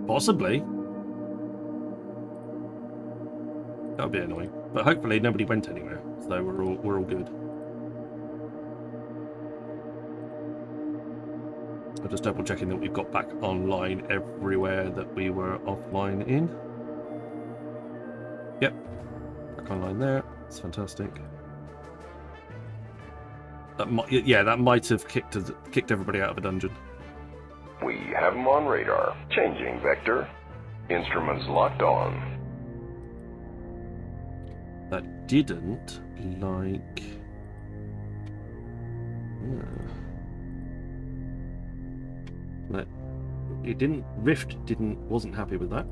Possibly. That would be annoying. But hopefully nobody went anywhere, so we're all good. I'm just double checking that we've got back online everywhere that we were offline in. Yep. Back online there. That's fantastic. That might have kicked everybody out of a dungeon. We have them on radar. Changing vector. Instruments locked on. That didn't like... That it didn't... Rift wasn't happy with that.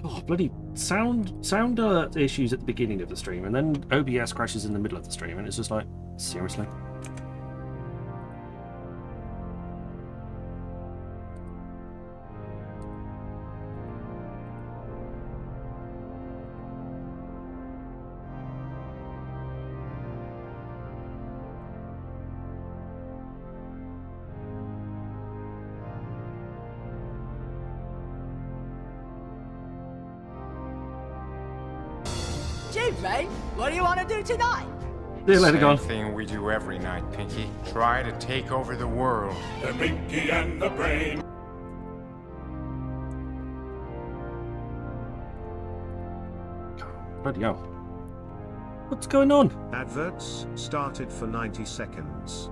Oh, bloody sound issues at the beginning of the stream, and then OBS crashes in the middle of the stream, and it's just like, seriously? Mate, what do you want to do tonight? Same thing we do every night, Pinky. Try to take over the world. The Pinky and the Brain. Bloody hell. What's going on? Adverts started for 90 seconds.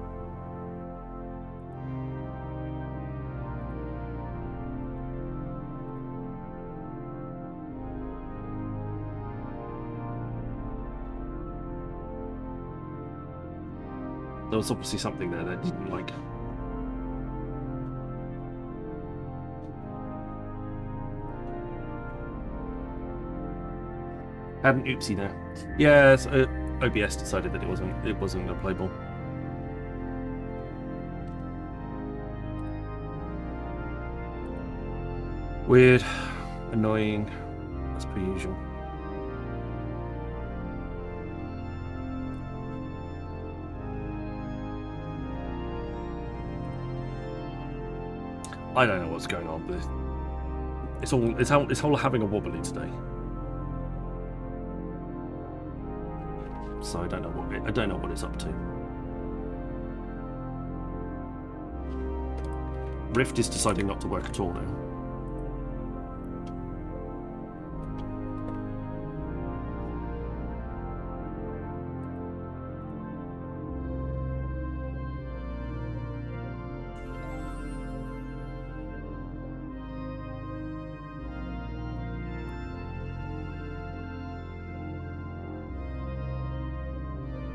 There was obviously something there that I didn't like. Had an oopsie there. Yeah, so OBS decided that it wasn't a playable. Weird, annoying, as per usual. I don't know what's going on, but it's all having a wobbly today. So I don't know what it's up to. Rift is deciding not to work at all now.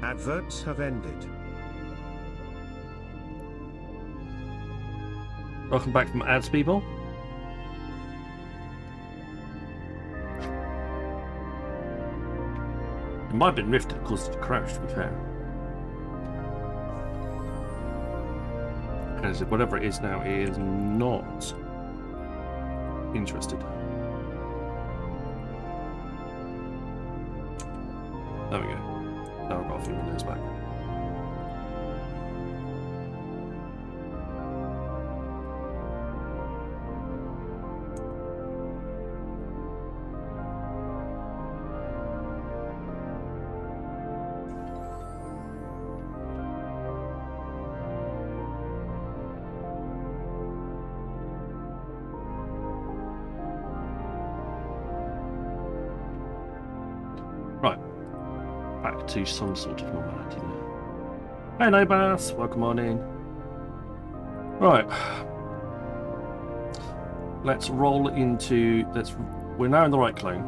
Adverts have ended. Welcome back from ads, people. It might have been Rift that caused it to crash, to be fair. Because whatever it is now is not interested. There we go. Now I've got a few windows back. Right. Back to some sort of normality there. Hello, Bass. Welcome on in. Right. Let's roll into... We're now in the right clone.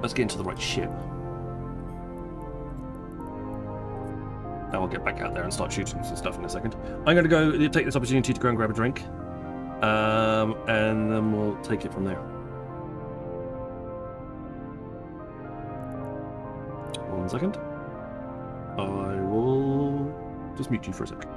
Let's get into the right ship. Now we'll get back out there and start shooting some stuff in a second. I'm going to go take this opportunity to go and grab a drink. And then we'll take it from there. 1 second. I will just mute you for a second.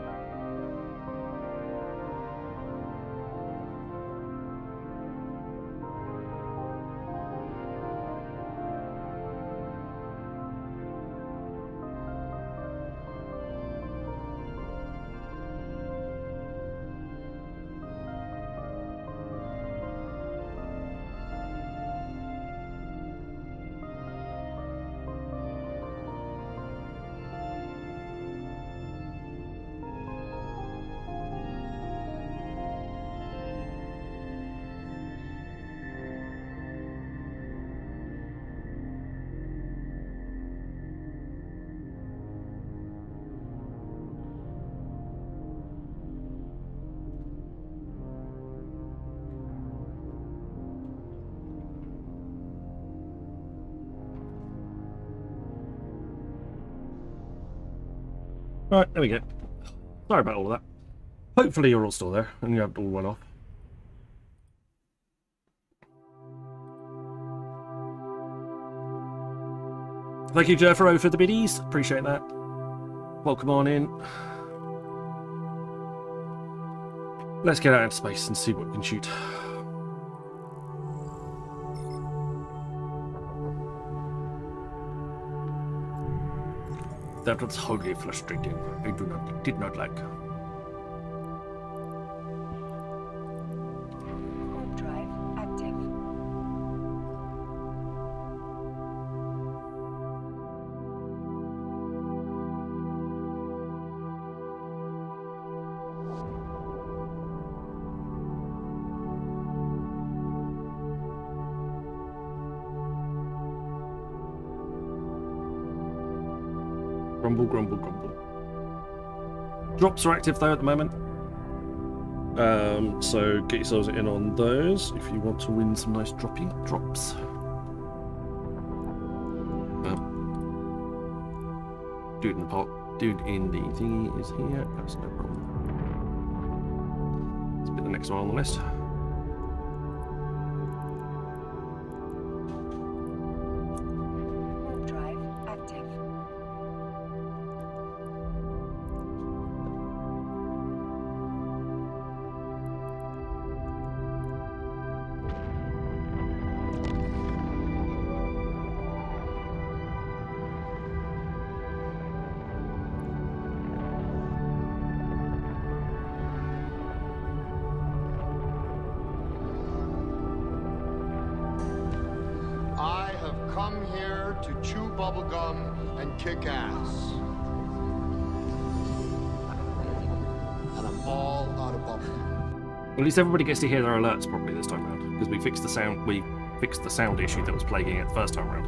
Right, there we go. Sorry about all of that. Hopefully you're all still there and you have all run off. Thank you, Jeffro, for the biddies. Appreciate that. Welcome on in. Let's get out into space and see what we can shoot. That was wholly frustrating. I did not like. Warp drive active. Grumble, grumble, grumble. Drops are active though at the moment. So get yourselves in on those if you want to win some nice drops. Dude in the thingy is here. That's no problem. Let's be the next one on the list. Warp drive active. I have come here to chew bubblegum and kick ass. And I'm all out of bubblegum. At least everybody gets to hear their alerts properly this time around, because we fixed the sound. We fixed the sound issue that was plaguing it the first time around.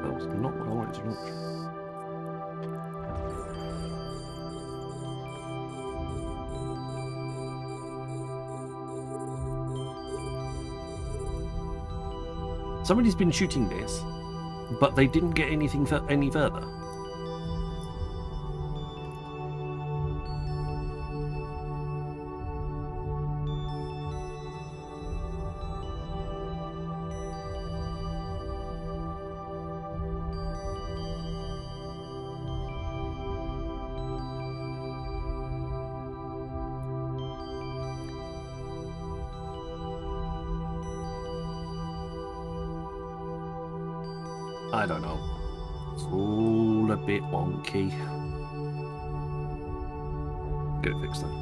That was not what I wanted to launch. Somebody's been shooting this, but they didn't get anything any further. I don't know. It's all a bit wonky. Get it fixed then.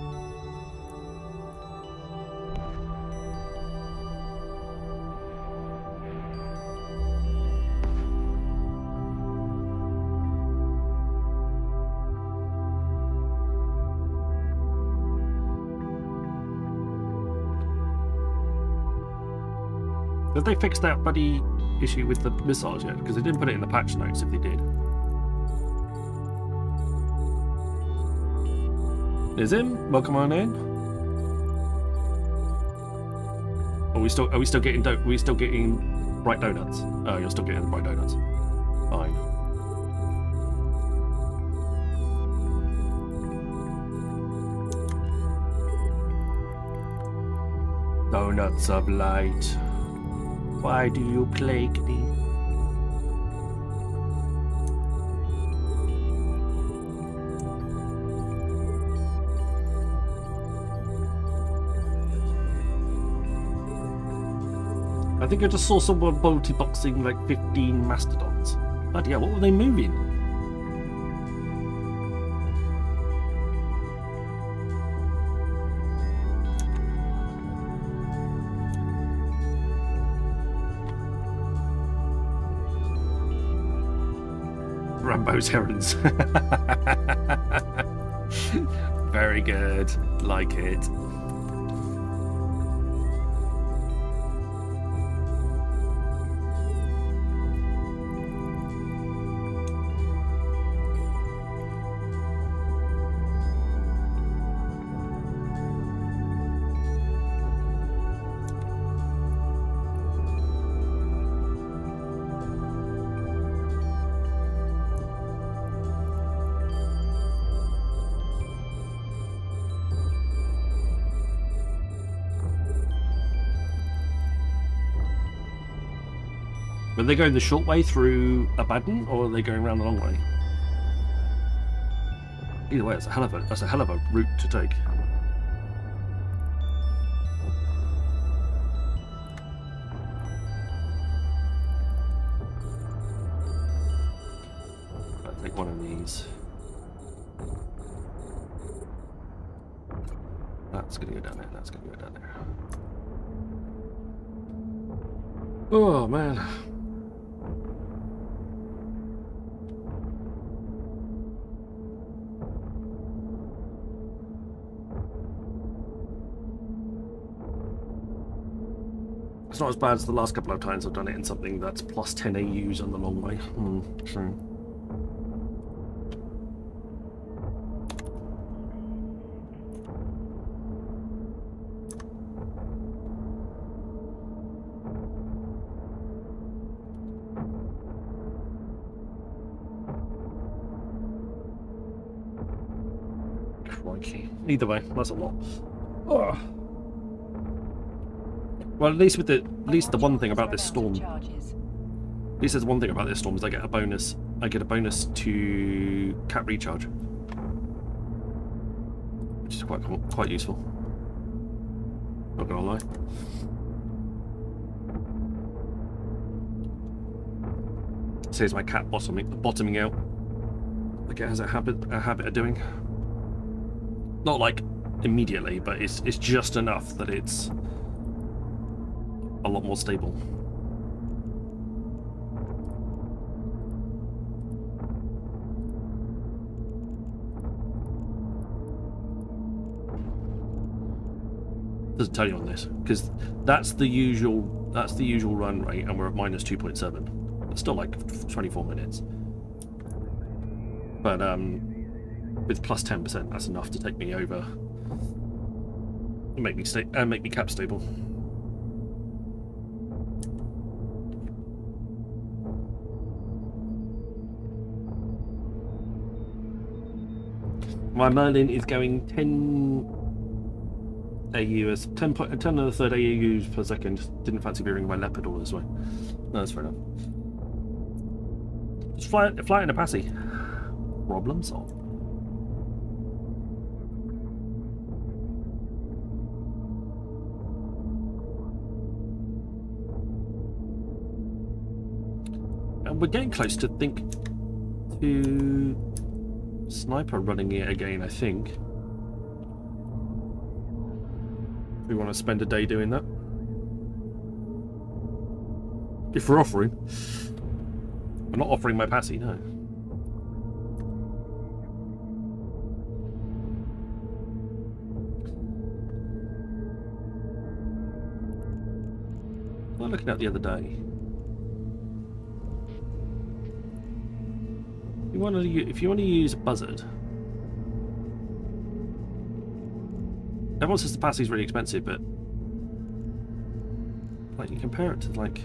Have they fixed that bloody issue with the missiles yet? Because they didn't put it in the patch notes if they did. There's him. Welcome on in. Are we still getting bright donuts? Oh, you're still getting the bright donuts. Fine. Donuts of light. Why do you plague me? I think I just saw someone multi-boxing like 15 mastodons. Bloody hell, what were they moving? Rambo's herons. Very good. Like it. Are they going the short way through Abaddon, or are they going around the long way? Either way, that's a hell of a route to take. I'll take one of these. That's gonna go down there. That's gonna go down there. Oh man. It's not as bad as the last couple of times I've done it in something that's plus 10 AUs on the long way. True. Crikey. Either way, that's a lot. Oh. Well, at least the one thing about this storm. At least there's one thing about this storm is I get a bonus. I get a bonus to cap recharge, which is quite useful. Not gonna lie. Saves my cat bottoming out. Like it has a habit of doing. Not like immediately, but it's just enough that it's a lot more stable. Doesn't tell you on this because that's the usual run rate, and we're at minus 2.7. It's still like 24 minutes, but with plus 10%, that's enough to take me over and make me cap stable. My Merlin is going 10 AUs, 10 and a third AUs per second. Didn't fancy veering my leopard all this way. No, that's fair enough. Just fly in a passy. Problem solved. And we're getting close to sniper running it again, I think. We want to spend a day doing that. If we're offering. I'm not offering my passy, no. I was looking at the other day. If you want to use a buzzard, everyone says the passy is really expensive, but like you compare it to like,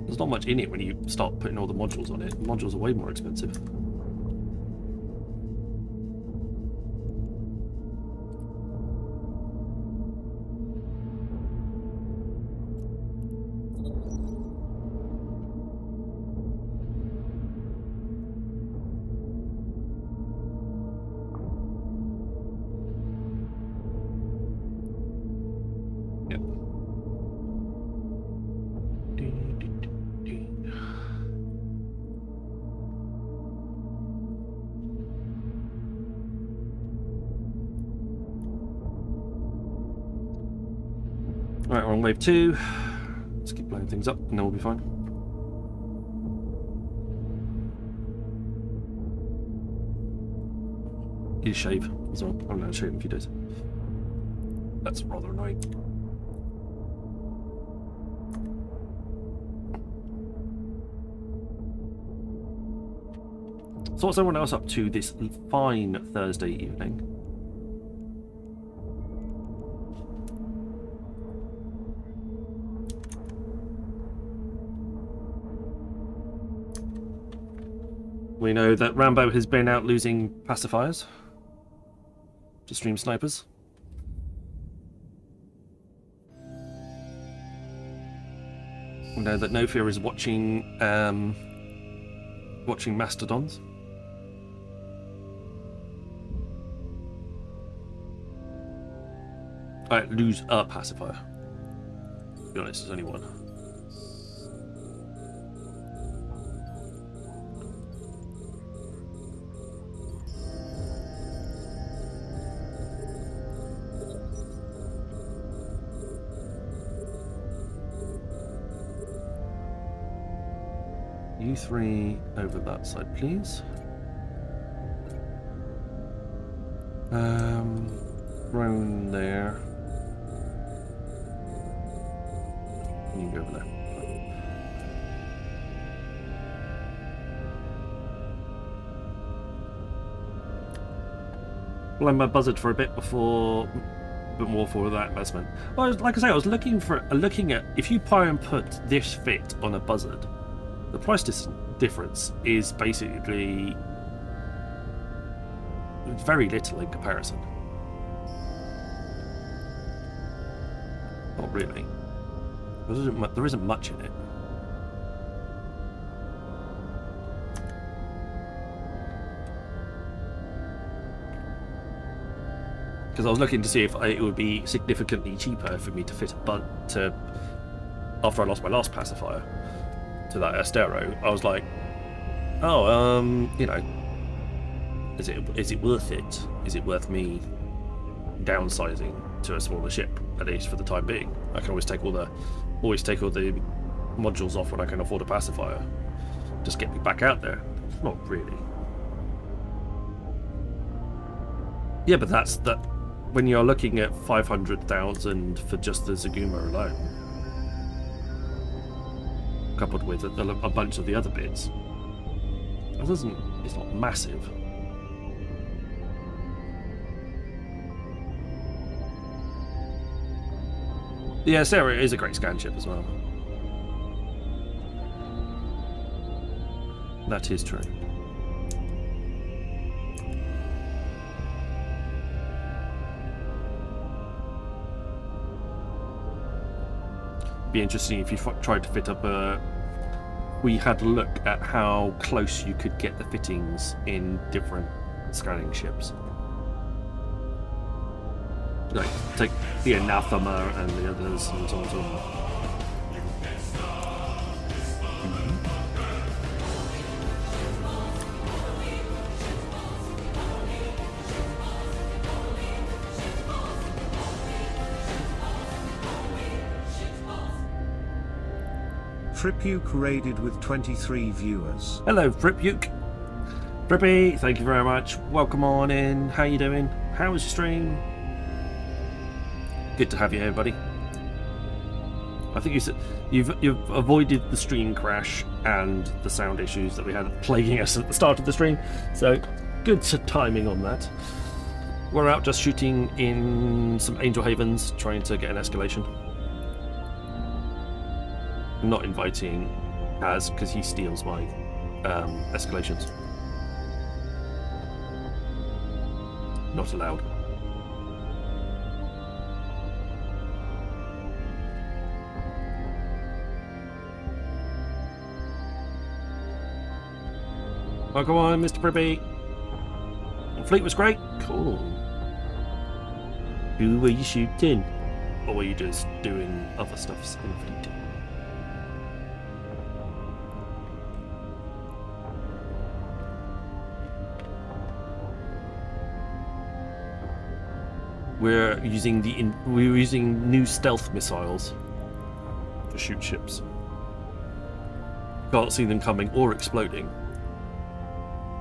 there's not much in it when you start putting all the modules on it. Modules are way more expensive. Right, we're on wave 2. Let's keep blowing things up and then we'll be fine. You shave as well. I'm going to shave in a few days. That's rather annoying. So what's everyone else up to this fine Thursday evening? We know that Rambo has been out losing pacifiers to stream snipers. We know that No Fear is watching watching mastodons. I lose a pacifier. To be honest, there's only one. You three over that side, please. Roan there. You can go over there. Well, I'm buzzard for a bit before, a bit more for that investment. Well, like I say, I was looking at if you try and put this fit on a buzzard, the price difference is basically very little in comparison. Not really. There isn't much in it. Because I was looking to see if it would be significantly cheaper for me to fit after I lost my last pacifier to that Estero. I was like, oh, you know, is it worth it? Is it worth me downsizing to a smaller ship, at least for the time being? I can always take all the modules off when I can afford a pacifier. Just get me back out there. Not really. Yeah, but that's that. When you're looking at 500,000 for just the Zaguma alone, coupled with a bunch of the other bits, it's not massive. Yeah, Sarah is a great scan ship as well. That is true. Be interesting if you tried to fit up we had a look at how close you could get the fittings in different scanning ships. Like take the Anathema and the others and so on and so on. Fripuke raided with 23 viewers. Hello, Fripuke. Frippy, thank you very much. Welcome on in. How you doing? How was your stream? Good to have you here, buddy. I think you said you've avoided the stream crash and the sound issues that we had plaguing us at the start of the stream, so good timing on that. We're out just shooting in some Angel Havens, trying to get an escalation. I'm not inviting Az because he steals my escalations. Not allowed. Oh, come on, Mr. Prippy. Fleet was great. Cool. Who were you shooting? Or were you just doing other stuffs in Fleet? We're using new stealth missiles to shoot ships. Can't see them coming or exploding,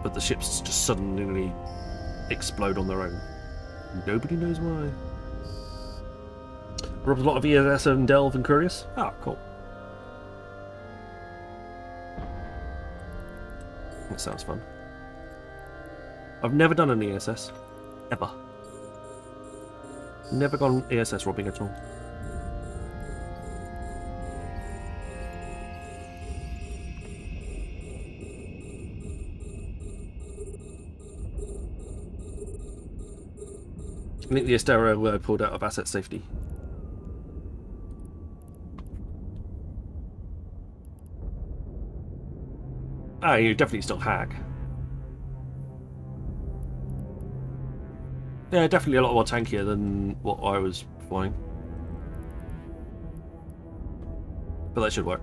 but the ships just suddenly explode on their own. Nobody knows why. Rob's a lot of ESS and Delve and Curious. Ah, cool. That sounds fun. I've never done an ESS. Ever. Never gone ESS robbing at all. I think the Estero were pulled out of asset safety. Ah, you definitely still hack. Yeah, definitely a lot more tankier than what I was flying. But that should work.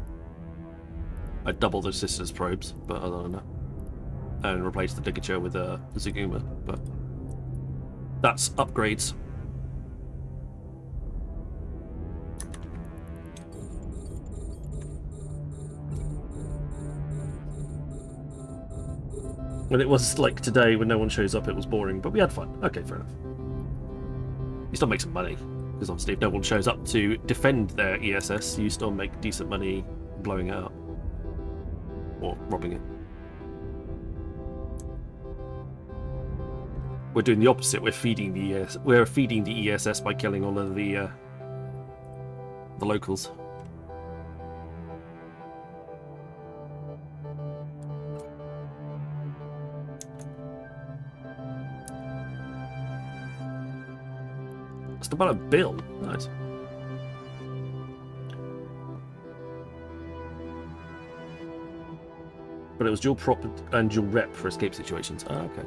I doubled the sisters probes, but other than that. And replaced the Ligature with a Zaguma, but that's upgrades. And it was like today when no one shows up, it was boring, but we had fun. Okay, fair enough. You still make some money, because obviously if no one shows up to defend their ESS, you still make decent money blowing it up. Or robbing it. We're doing the opposite. We're feeding the ESS by killing all of the locals. It's about a bill. Nice. But it was dual prop and dual rep for escape situations. Ah, okay.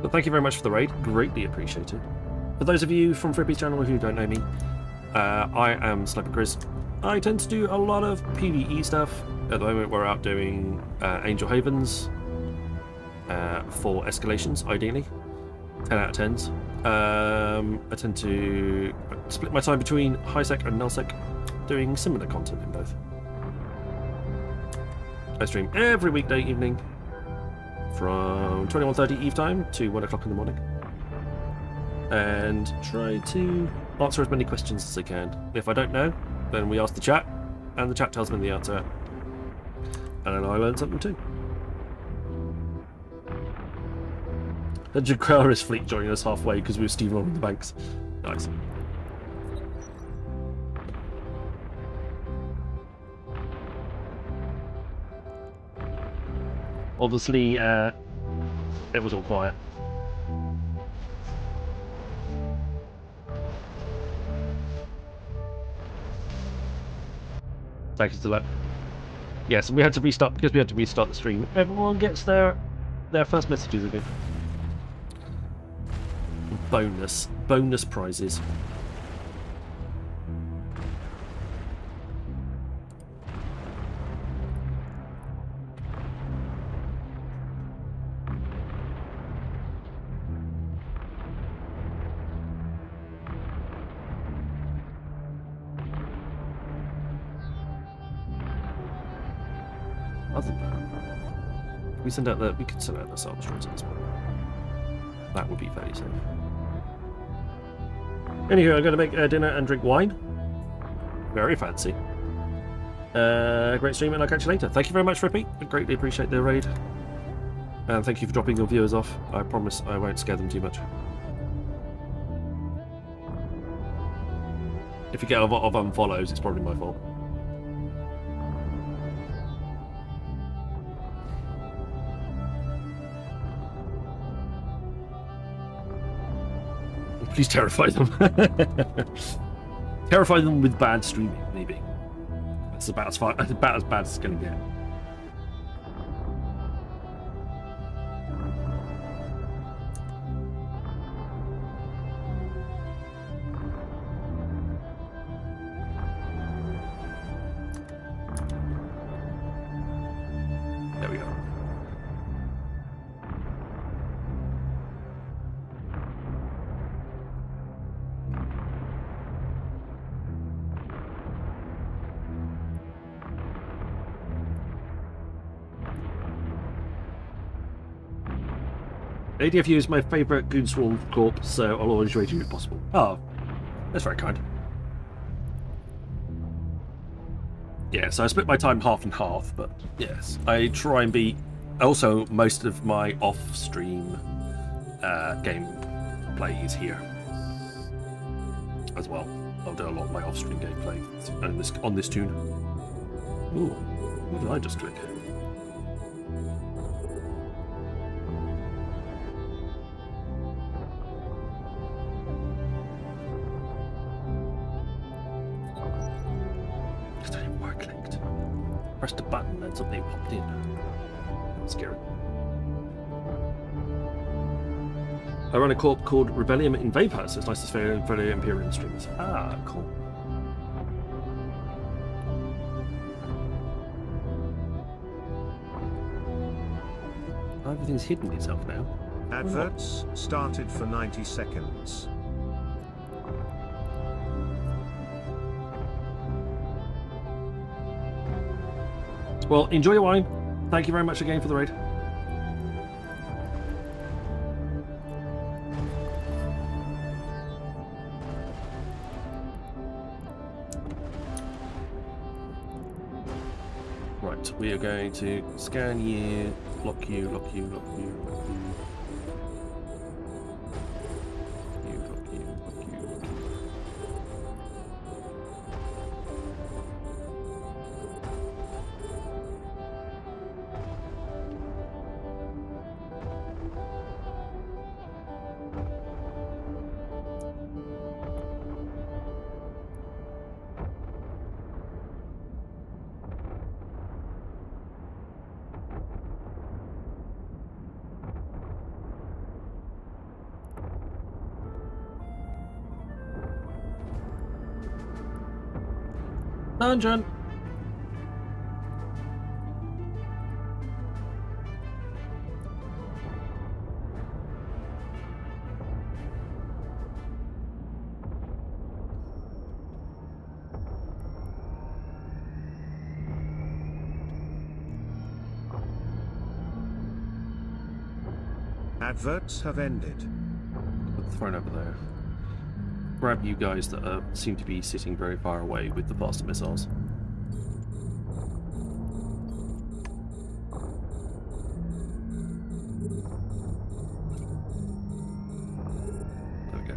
But thank you very much for the raid. Greatly appreciated. For those of you from Frippy's channel who don't know me, I am Sniper Chris. I tend to do a lot of PvE stuff. At the moment we're out doing Angel Havens for escalations, ideally. 10 out of 10s. I tend to split my time between HighSec and NullSec, doing similar content in both. I stream every weekday evening from 21:30 Eve time to 1 o'clock in the morning. And try to answer as many questions as I can. If I don't know, then we ask the chat, and the chat tells me the answer. And then I learn something too. The Jaguaris fleet joining us halfway because we were steamrolling the banks. Nice. Obviously, it was all quiet. Thanks to that. Yes, and we had to restart because we had to restart the stream. Everyone gets their first messages again. Bonus prizes. Other than that, we could send out the salvage drones at this point. That would be fairly safe. Anywho, I'm going to make dinner and drink wine. Very fancy. Great stream, and I'll catch you later. Thank you very much, Frippy. I greatly appreciate the raid. And thank you for dropping your viewers off. I promise I won't scare them too much. If you get a lot of unfollows, it's probably my fault. Please terrify them. Terrify them with bad streaming, maybe. That's about as bad as it's going to get. There we go. ADFU is my favourite Goon Swarm Corp, so I'll always raid you if possible. Oh, that's very kind. Yeah, so I split my time half and half, but yes, I try and be. Also, most of my off-stream game play is here as well. I'll do a lot of my off-stream gameplay on this tune. Ooh, what did I just click? Pressed a button and something popped in. That was scary. I run a corp called Rebellion in Vapor, so it's nice to see fellow Imperium streamers. Ah, cool. Everything's hidden itself now. Adverts started for 90 seconds. Well, enjoy your wine. Thank you very much again for the raid. Right, we are going to scan you, lock you, lock you, lock you, lock you. Lock you, lock you, lock you. Dungeon. Adverts have ended. Put the throne over there. Grab you guys that seem to be sitting very far away with the faster missiles. There we go.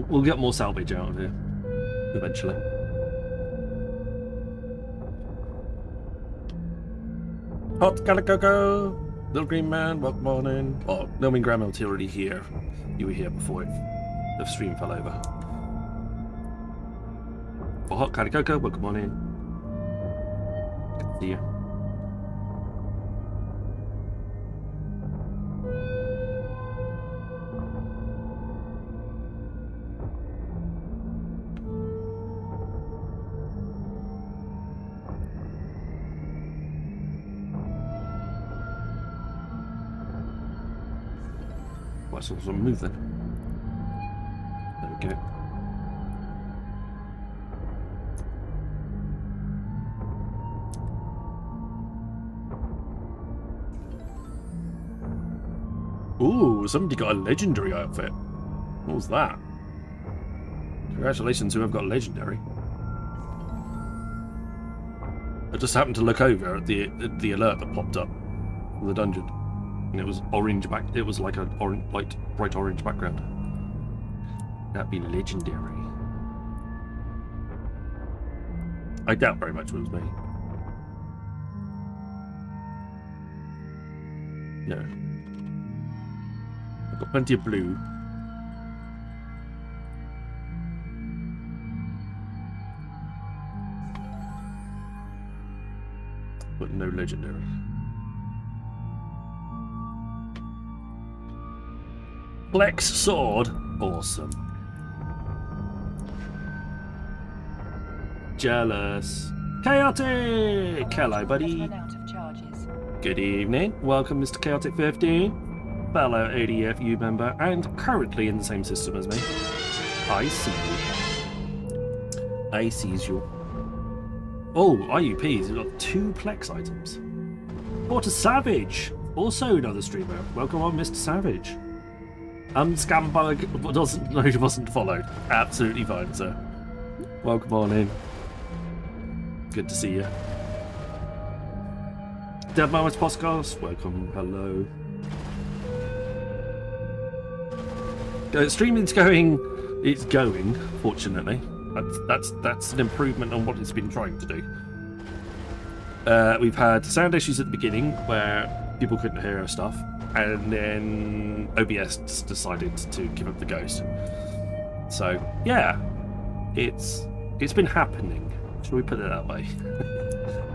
We'll get more salvage out of here eventually. Hot Calicoco, Little Green Man, welcome on in. Oh, no, I mean Grandma's already here. You were here before the stream fell over. Oh, Hot Calicoco, welcome on in. Good to see you. Let's also move then. There we go. Ooh, somebody got a legendary outfit. What was that? Congratulations, whoever got legendary. I just happened to look over at the alert that popped up from the dungeon. And it was orange back. It was like a bright orange background. That'd be legendary. I doubt very much it was me. No. I've got plenty of blue. But no legendary. Flex sword, awesome. Jealous. Chaotic! Hello, buddy. Run out of charges. Good evening. Welcome, Mr. Chaotic 15, fellow ADFU member, and currently in the same system as me. I see you. I sees you. Oh, IUPs. We've got 2 Plex items. Porter Savage, also another streamer. Welcome on, Mr. Savage. Unscambug wasn't followed. Absolutely fine, sir. Welcome on in. Good to see you. Dead Moments Podcast, welcome, hello. Streaming's going, it's going, fortunately. That's an improvement on what it's been trying to do. We've had sound issues at the beginning where people couldn't hear our stuff, and then OBS decided to give up the ghost. So yeah, it's been happening. Shall we put it that way?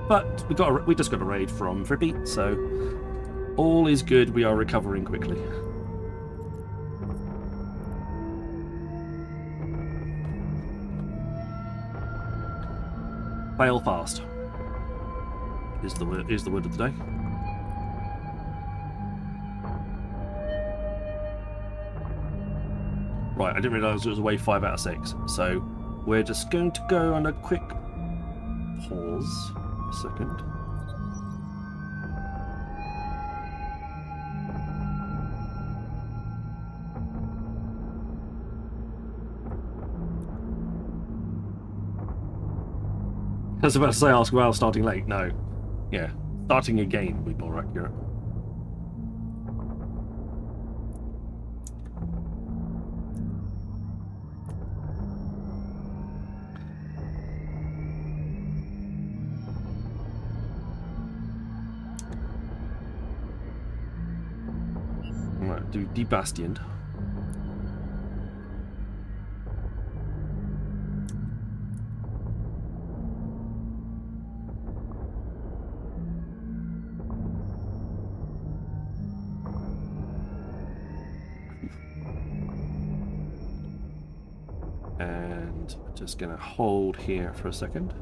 But we just got a raid from Frippy, so all is good. We are recovering quickly. Fail fast is the word of the day. Right, I didn't realise it was away 5 out of 6, so we're just going to go on a quick pause. A second. I was about to say, ask well, starting late. No. Yeah. Starting again would be more accurate. Right, do Debastioned. And just gonna hold here for a second.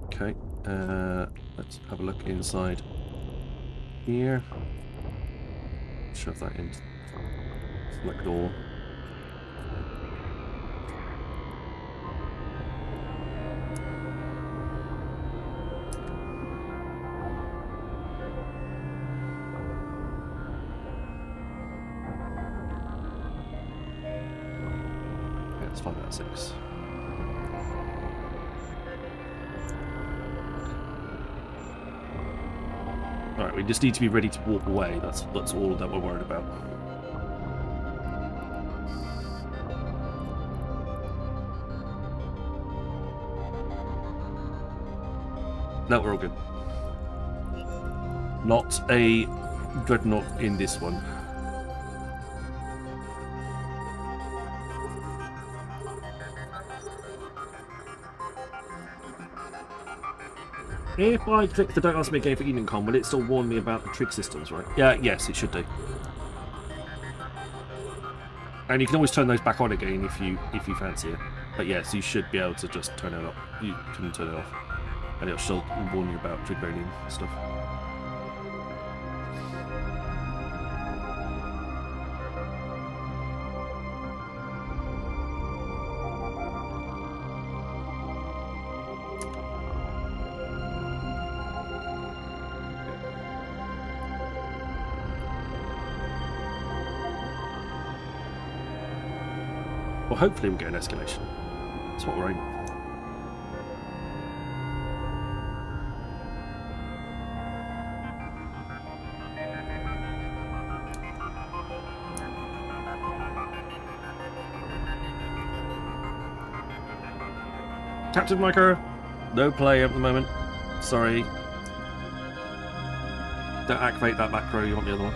Okay, let's have a look inside here. Shove that in. Select all. Yeah, it's 5 out of 6. Alright, we just need to be ready to walk away. That's all that we're worried about. No, we're all good. Not a dreadnought in this one. If I click the Don't Ask Me Again for Evening Con, will it still warn me about the trig systems, right? Yeah, yes, it should do. And you can always turn those back on again if you fancy it. But yes, you should be able to just turn it up. You can turn it off. And it'll still warn you about trig baiting stuff. Well, hopefully we'll get an escalation. That's what we're aiming for. Captain Micro, no play at the moment. Sorry. Don't activate that macro, you want the other one.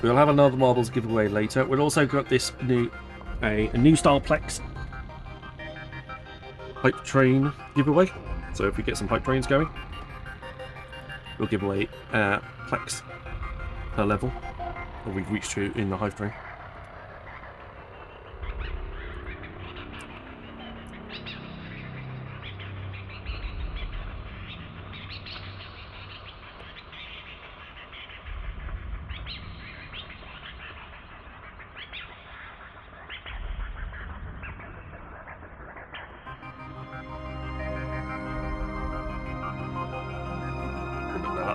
We'll have another marbles giveaway later. We've also got this new a new style Plex hype train giveaway. So if we get some hype trains going, we'll give away Plex per level that we've reached to in the hype train.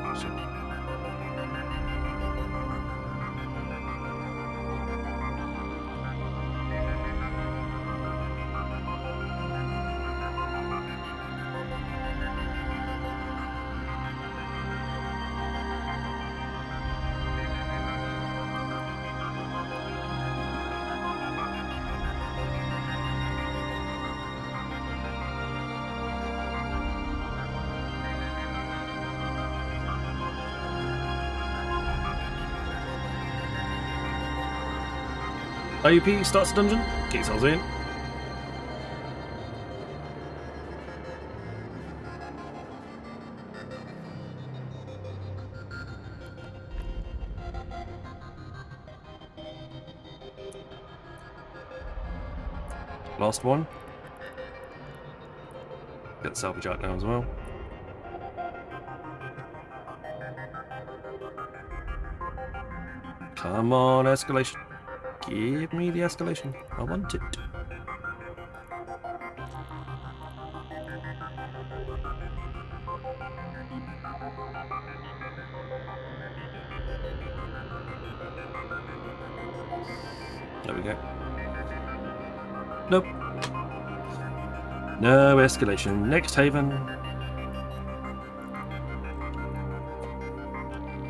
that shit. IUP starts the dungeon, kicks us in. Last one. Get the salvage out now as well. Come on, escalation. Give me the escalation. I want it. There we go. Nope. No escalation. Next haven.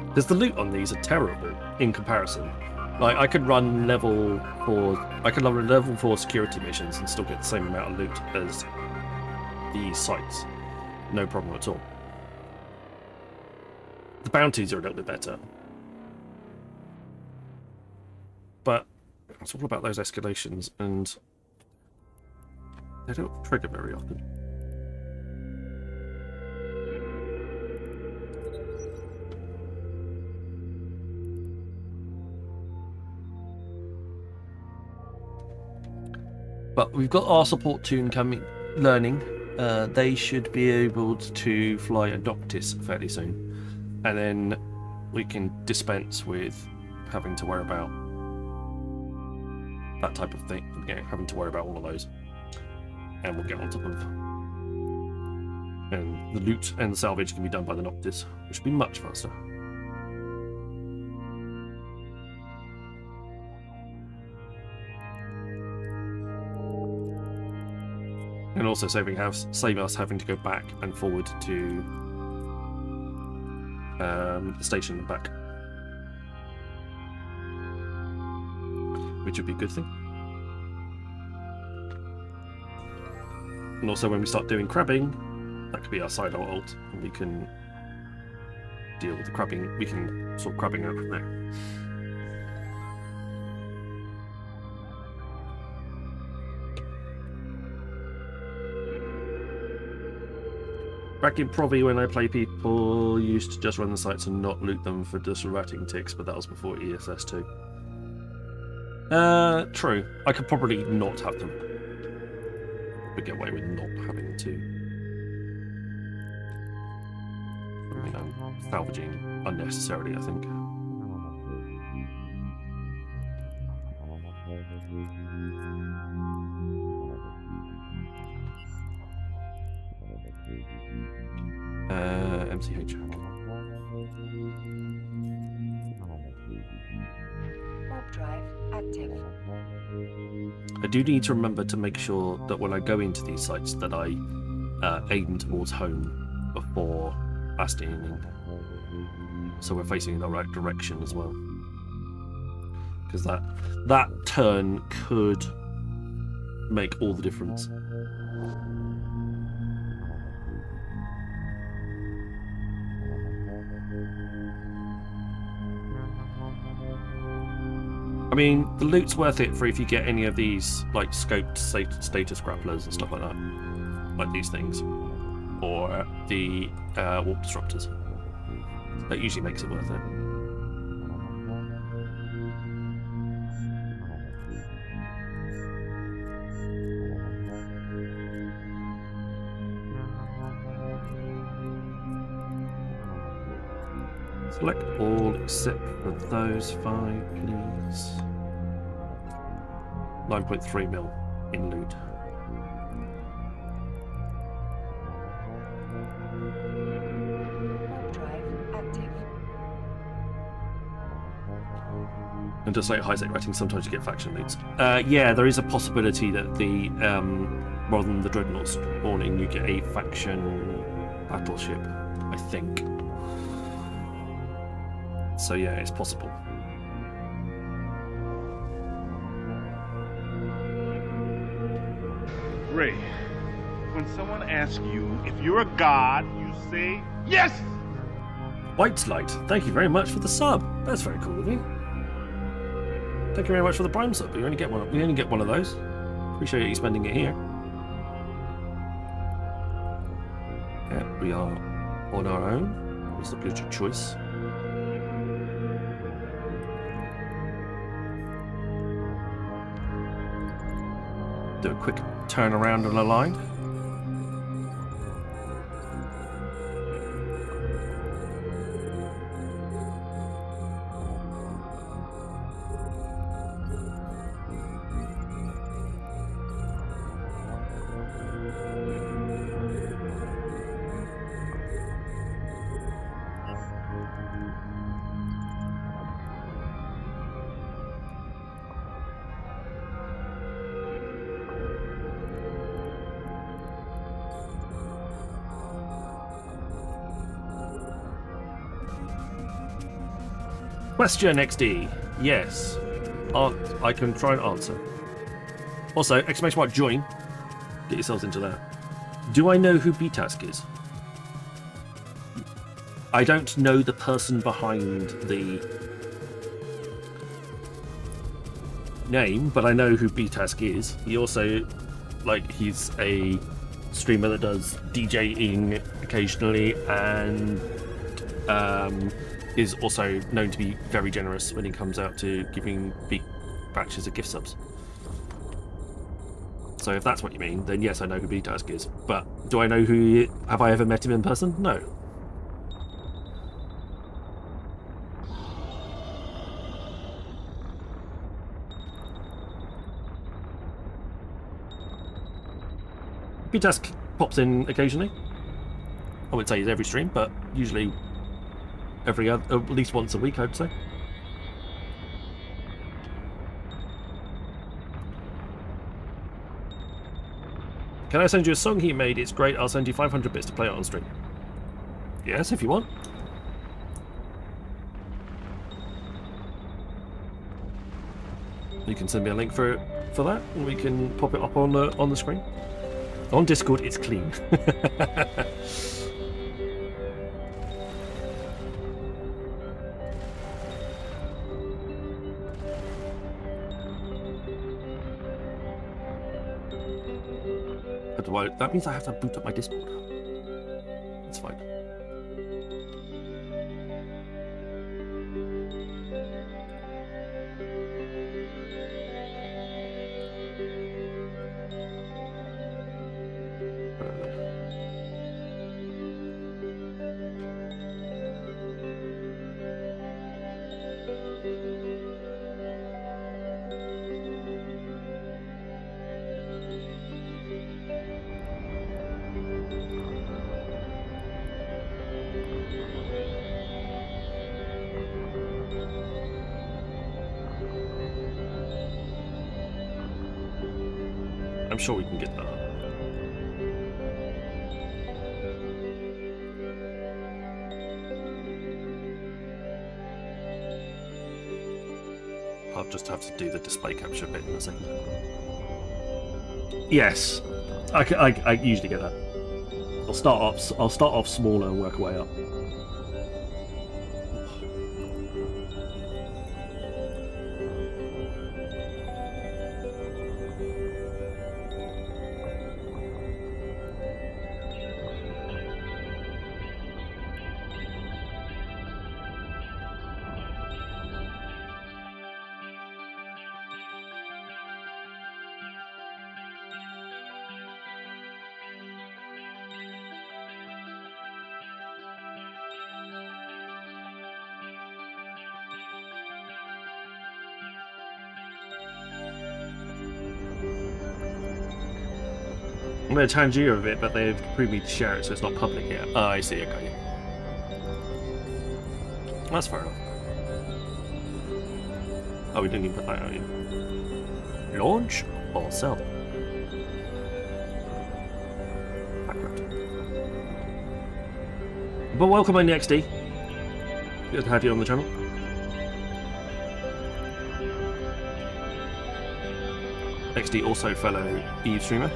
Because the loot on these are terrible in comparison. Like, I could run level 4 security missions and still get the same amount of loot as these sites. No problem at all. The bounties are a little bit better. But it's all about those escalations, and they don't trigger very often. But we've got our support tune learning. They should be able to fly a Noctis fairly soon. And then we can dispense with having to worry about that type of thing. Yeah, having to worry about all of those. And we'll get on top of... And the loot and the salvage can be done by the Noctis, which will be much faster. And also save us having to go back and forward to the station and back, which would be a good thing. And also when we start doing crabbing, that could be our side alt, and we can deal with the crabbing. We can sort crabbing out from there. Back in Provi, when I play, people used to just run the sites and not loot them for just ratting ticks, but that was before ESS 2. True. I could probably not have them. But get away with not having to. You know, salvaging unnecessarily, I think. MCH. Warp drive active. I do need to remember to make sure that when I go into these sites that I aim towards home before bastioning, so we're facing in the right direction as well. Because that turn could make all the difference. I mean, the loot's worth it for if you get any of these, like, scoped status grapplers and stuff like that. Like these things. Or the warp disruptors. That usually makes it worth it. Select all except for those 5, please. 9.3 mil in loot. Warp drive And just like high-sec rating, sometimes you get faction leads. Yeah, there is a possibility that the rather than the dreadnought spawning, you get a faction battleship, I think. So yeah, it's possible. Ray, when someone asks you if you're a god, you say yes! White's Light, thank you very much for the sub. That's very cool of you. Thank you very much for the Prime sub. You only get one. We only get one of those. Appreciate you spending it here. Yeah, we are on our own. Was the good choice. Do a quick turn around on the line. Question XD. Yes. I can try and answer. Also, exclamation mark join. Get yourselves into that. Do I know who BTask is? I don't know the person behind the name, but I know who BTask is. He also, he's a streamer that does DJing occasionally and is also known to be very generous when it comes out to giving big batches of gift subs. So if that's what you mean, then yes, I know who BTask is. But do I know who he is? Have I ever met him in person? No. BTask pops in occasionally. I wouldn't say he's every stream, but usually every other, at least once a week, I'd say. Can I send you a song he made? It's great. I'll send you 500 bits to play it on stream. Yes, if you want. You can send me a link for that, and we can pop it up on the screen. On Discord, it's clean. That means I have to boot up my Discord. That's fine. I'm sure we can get that. I'll just have to do the display capture bit in a second. Yes, I usually get that. I'll start off smaller and work our way up. I'm going to Tangier of it, but they've approved me to share it, so it's not public yet. Oh, I see, I got you. That's fair enough. Oh, we didn't even put that out yet. Launch or sell? Accurate. But welcome on the XD. Good to have you on the channel. XD also fellow Eve streamer.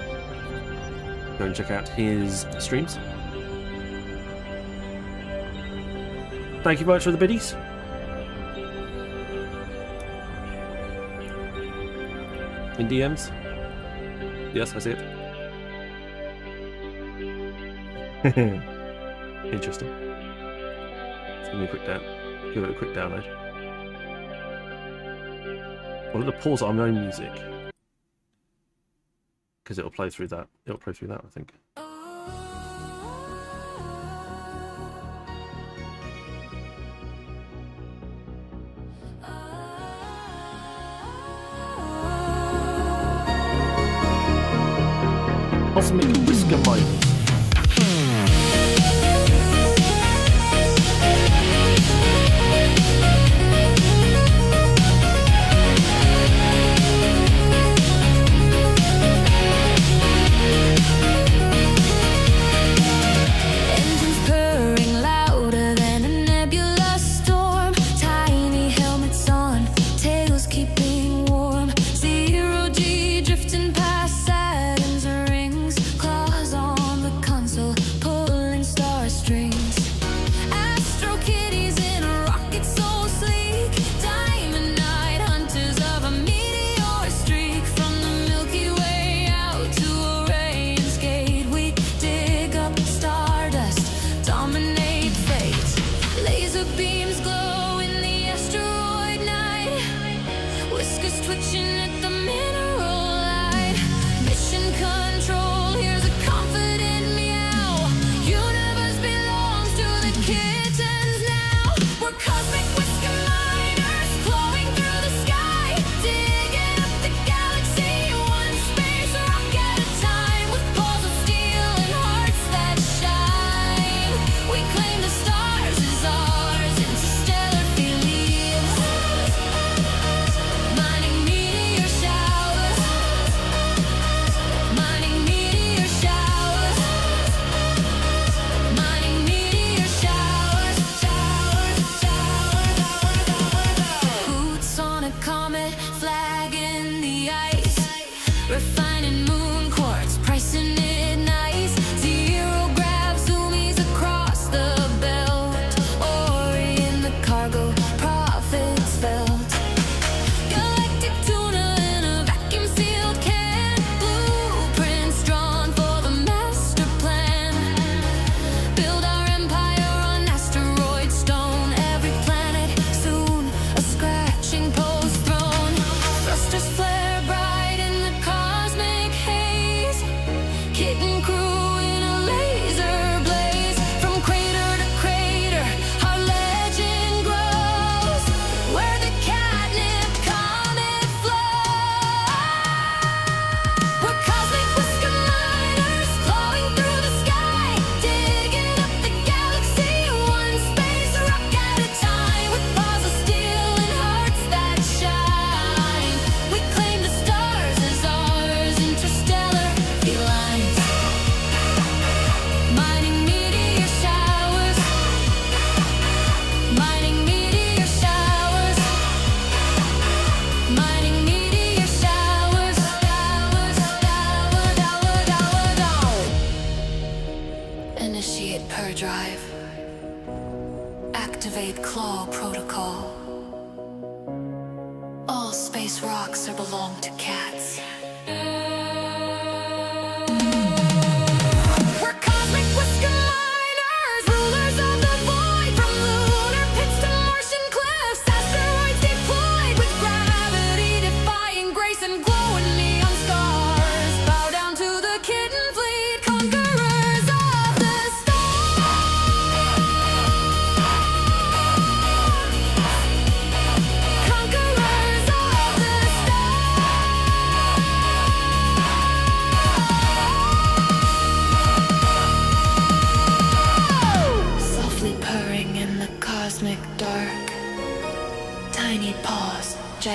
Go and check out his streams. Thank you very much for the biddies. In DMs. Yes, I see it. Interesting. Let's give me a quick give it a quick download. Well, let pause our own music. Because it'll play through that. It'll play through that, I think. Cosmic Whisker Mode.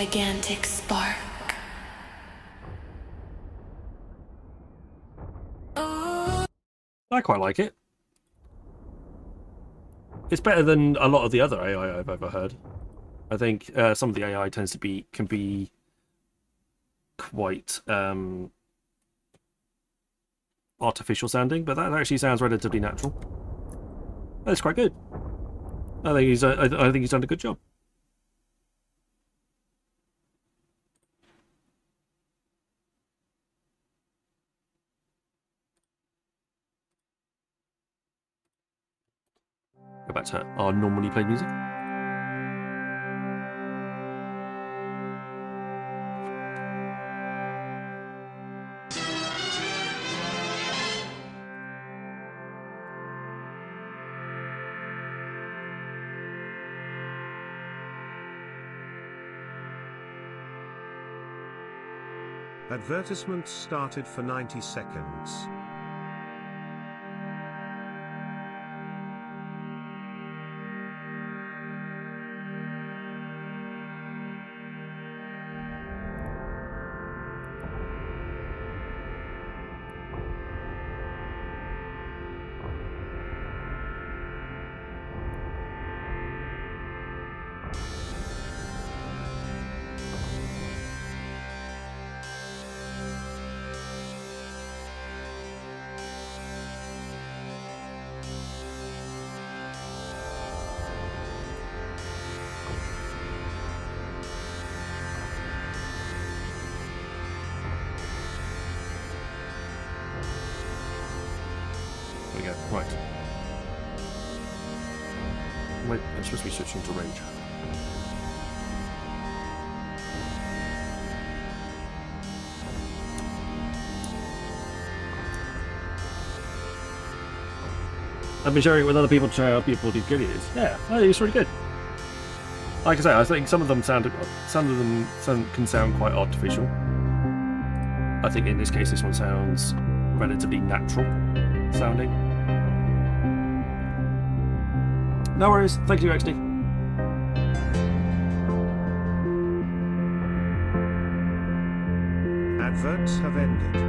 gigantic spark. I quite like it. It's better than a lot of the other AI I've ever heard. I think some of the AI can be quite artificial sounding, but that actually sounds relatively natural. That's quite good. I think he's done a good job. Go back to our normally played music. Advertisements started for 90 seconds. Right. Wait, I'm supposed to be switching to Rage. I've been sharing it with other people to show how people do good it is. Yeah, I think it's really good. Like I say, I think some of them can sound quite artificial. I think in this case, this one sounds relatively natural sounding. No worries. Thank you, XD. Adverts have ended.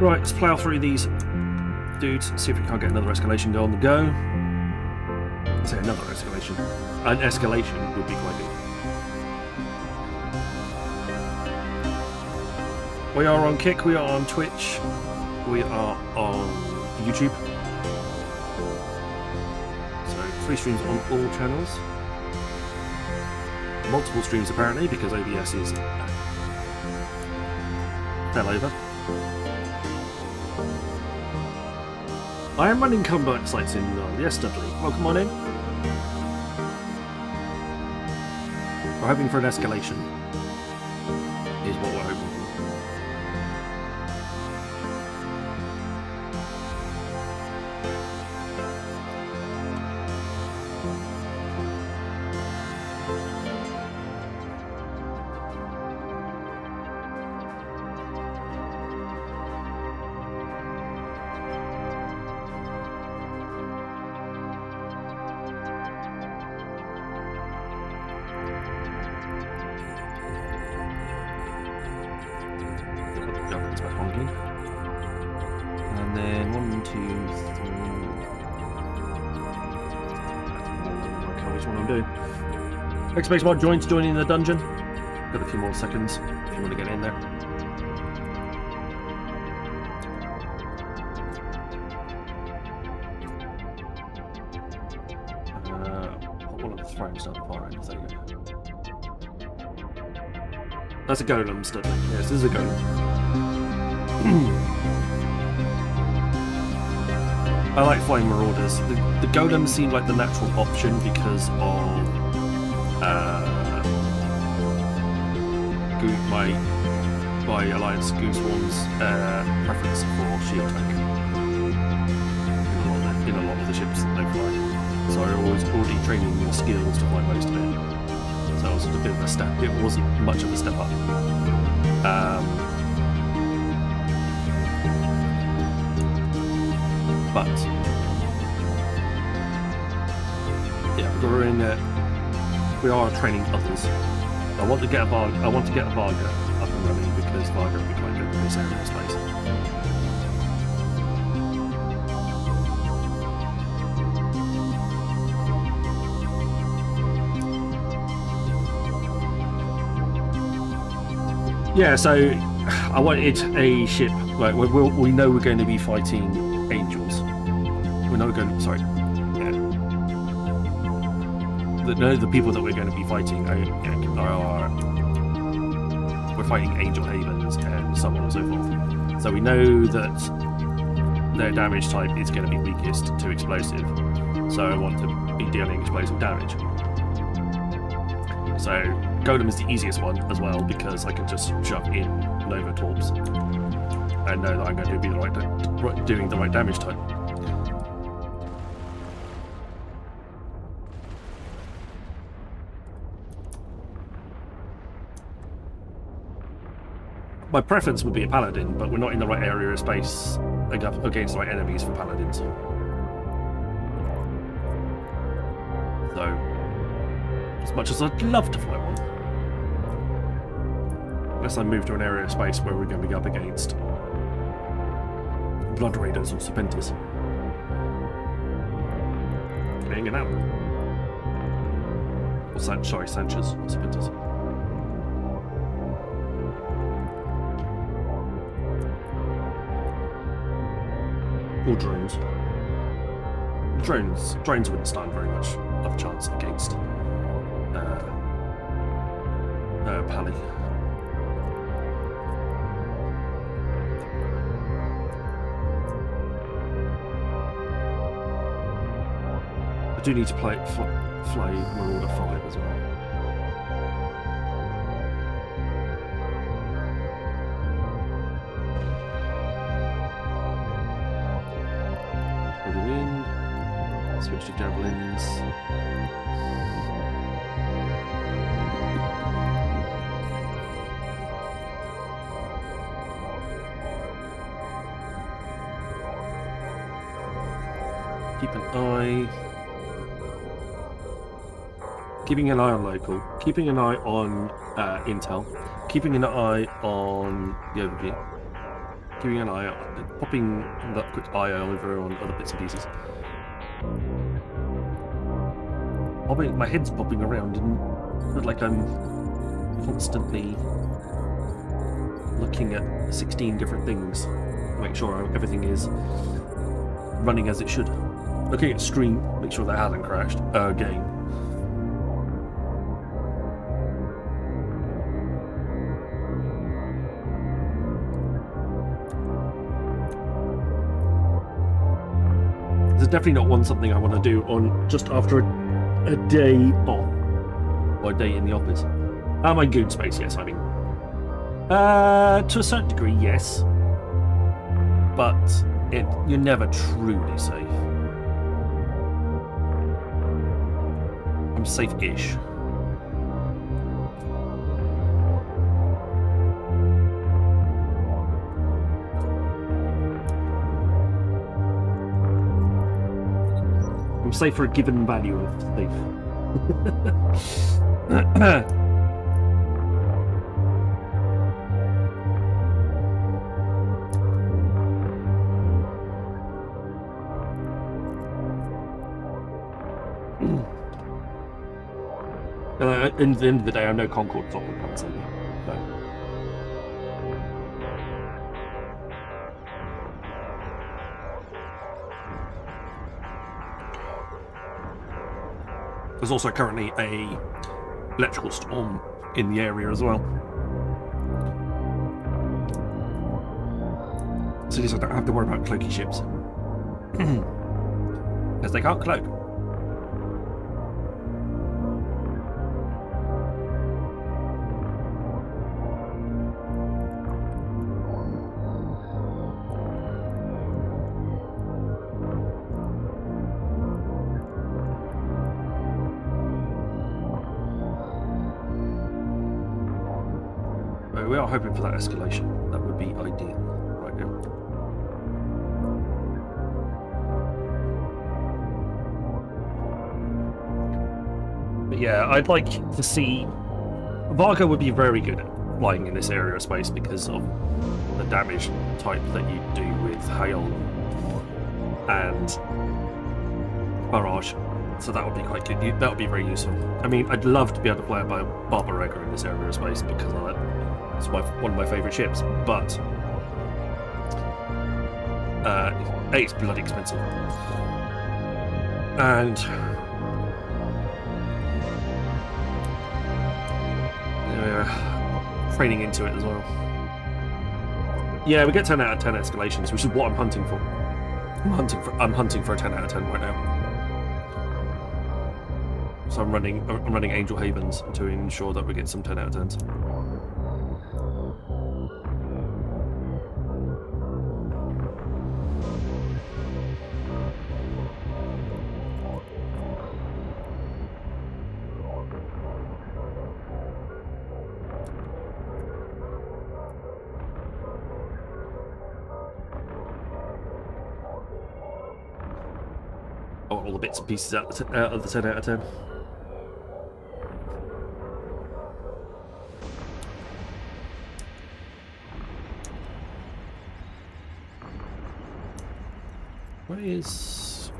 Right, let's plough through these dudes, see if we can't get another escalation go on the go. I'd say another escalation. An escalation would be quite good. We are on Kick, we are on Twitch, we are on YouTube. So 3 streams on all channels. Multiple streams apparently, because OBS is fell over. I am running comeback sites in Null. Yes, Dudley. Welcome on in. We're hoping for an escalation. Is what we're hoping for. And then 1, 2, 3. Okay, which one I'm doing? Xbox joining the dungeon. Got a few more seconds if you want to get in there. Put one of the thrones down the far end. There you go. That's a golem, Studley. Yes, this is a golem. I like flying marauders. The golems seem like the natural option because of my Alliance Gooseswarm's preference for shield tank. ships that they fly. So I was already training the skills to fly most of it. So it was a bit of a step. It wasn't much of a step up. But yeah, we are training others. I want to get a Varga up and running because Varga would be quite good in this area of space. Yeah, so I wanted a ship. Like we know we're going to be fighting angels. We know we're going to. Sorry. Yeah. The people that we're going to be fighting are we're fighting angel havens and so on and so forth. So we know that their damage type is going to be weakest to explosive. So I want to be dealing explosive damage. So Golem is the easiest one as well because I can just shove in Nova Torps and know that I'm going to be doing the right damage type. My preference would be a Paladin, but we're not in the right area of space against the right enemies for Paladins. So, as much as I'd love to fly one, unless I move to an area of space where we're going to be up against Blood Raiders or Serpentis. Getting it out. Or Sanchez, not Serpentis. Or drones. Drones wouldn't stand very much of a chance against Pally. I do need to fly Marauder 5 as well. Switch to javelins. Keeping an eye on local, keeping an eye on intel, keeping an eye on the overview, keeping an eye on popping that quick eye over on other bits and pieces. My head's popping around and look like I'm constantly looking at 16 different things to make sure everything is running as it should. Looking at stream, make sure that hasn't crashed again. This is definitely not something I want to do on just after a day off, or a day in the office. My goon space, yes, I mean. To a certain degree, yes. But you're never truly safe. I'm safe-ish. I'm safe for a given value of safe. At the end of the day, I know Concord's not going to come and save me. So. There's also currently a electrical storm in the area as well. So at least I don't have to worry about cloaky ships. Because they can't cloak. we are hoping for that escalation. That would be ideal right now. But yeah, I'd like to see... Vargo would be very good at flying in this area of space because of the damage type that you do with hail and barrage. So that would be quite good. That would be very useful. I mean, I'd love to be able to fly a Barbarega in this area of space because it's one of my favourite ships. But A, it's bloody expensive, and training into it as well. Yeah, we get 10 out of 10 escalations, which is what I'm hunting for. I'm hunting for a 10 out of 10 right now. So I'm running Angel Havens to ensure that we get some 10 out of 10s. All the bits and pieces out of the 10 out of 10. Where is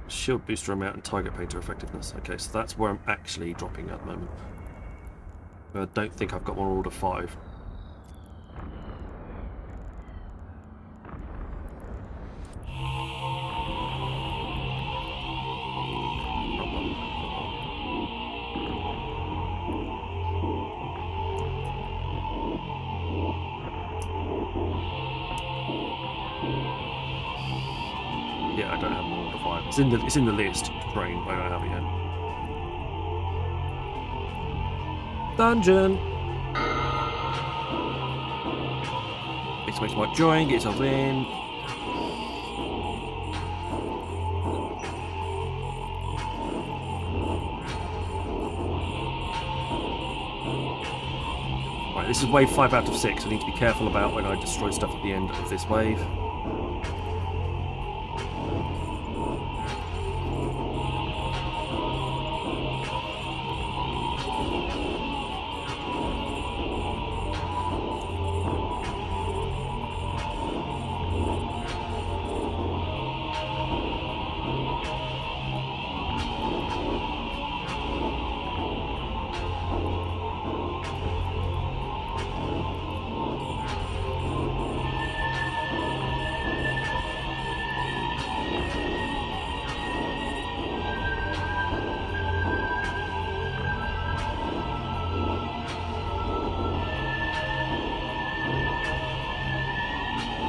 shield booster amount and target painter effectiveness? Okay, so that's where I'm actually dropping at the moment. I don't think I've got one order 5. Yeah, I don't have more order 5. It's in the list to train, but I don't have it yet. Dungeon! Exclamation mark join, get yourself in. Right, this is wave 5 out of 6. I need to be careful about when I destroy stuff at the end of this wave.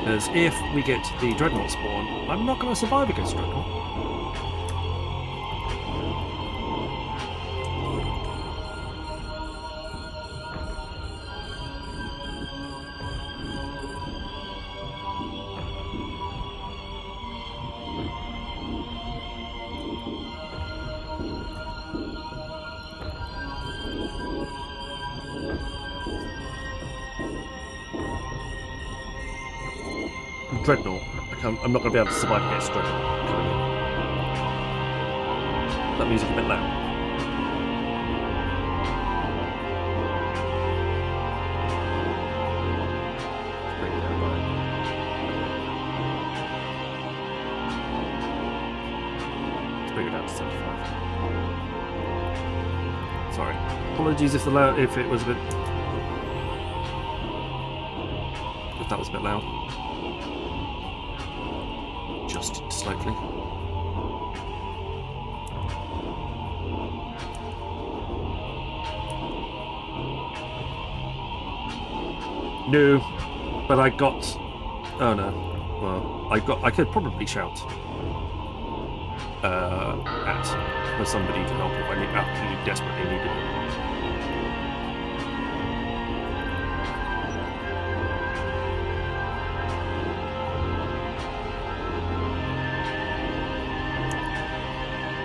Because if we get the Dreadnought spawn, I'm not going to survive against Dreadnought. Dreadnought. I'm not going to be able to survive against Dreadnought coming in. That music a bit loud. Bring it down by. Let's bring it down to 75. Sorry. Apologies if it was a bit. If that was a bit loud. Just slightly. No, but I got. Oh no. Well, I could probably shout at for somebody to help if I absolutely desperately needed it.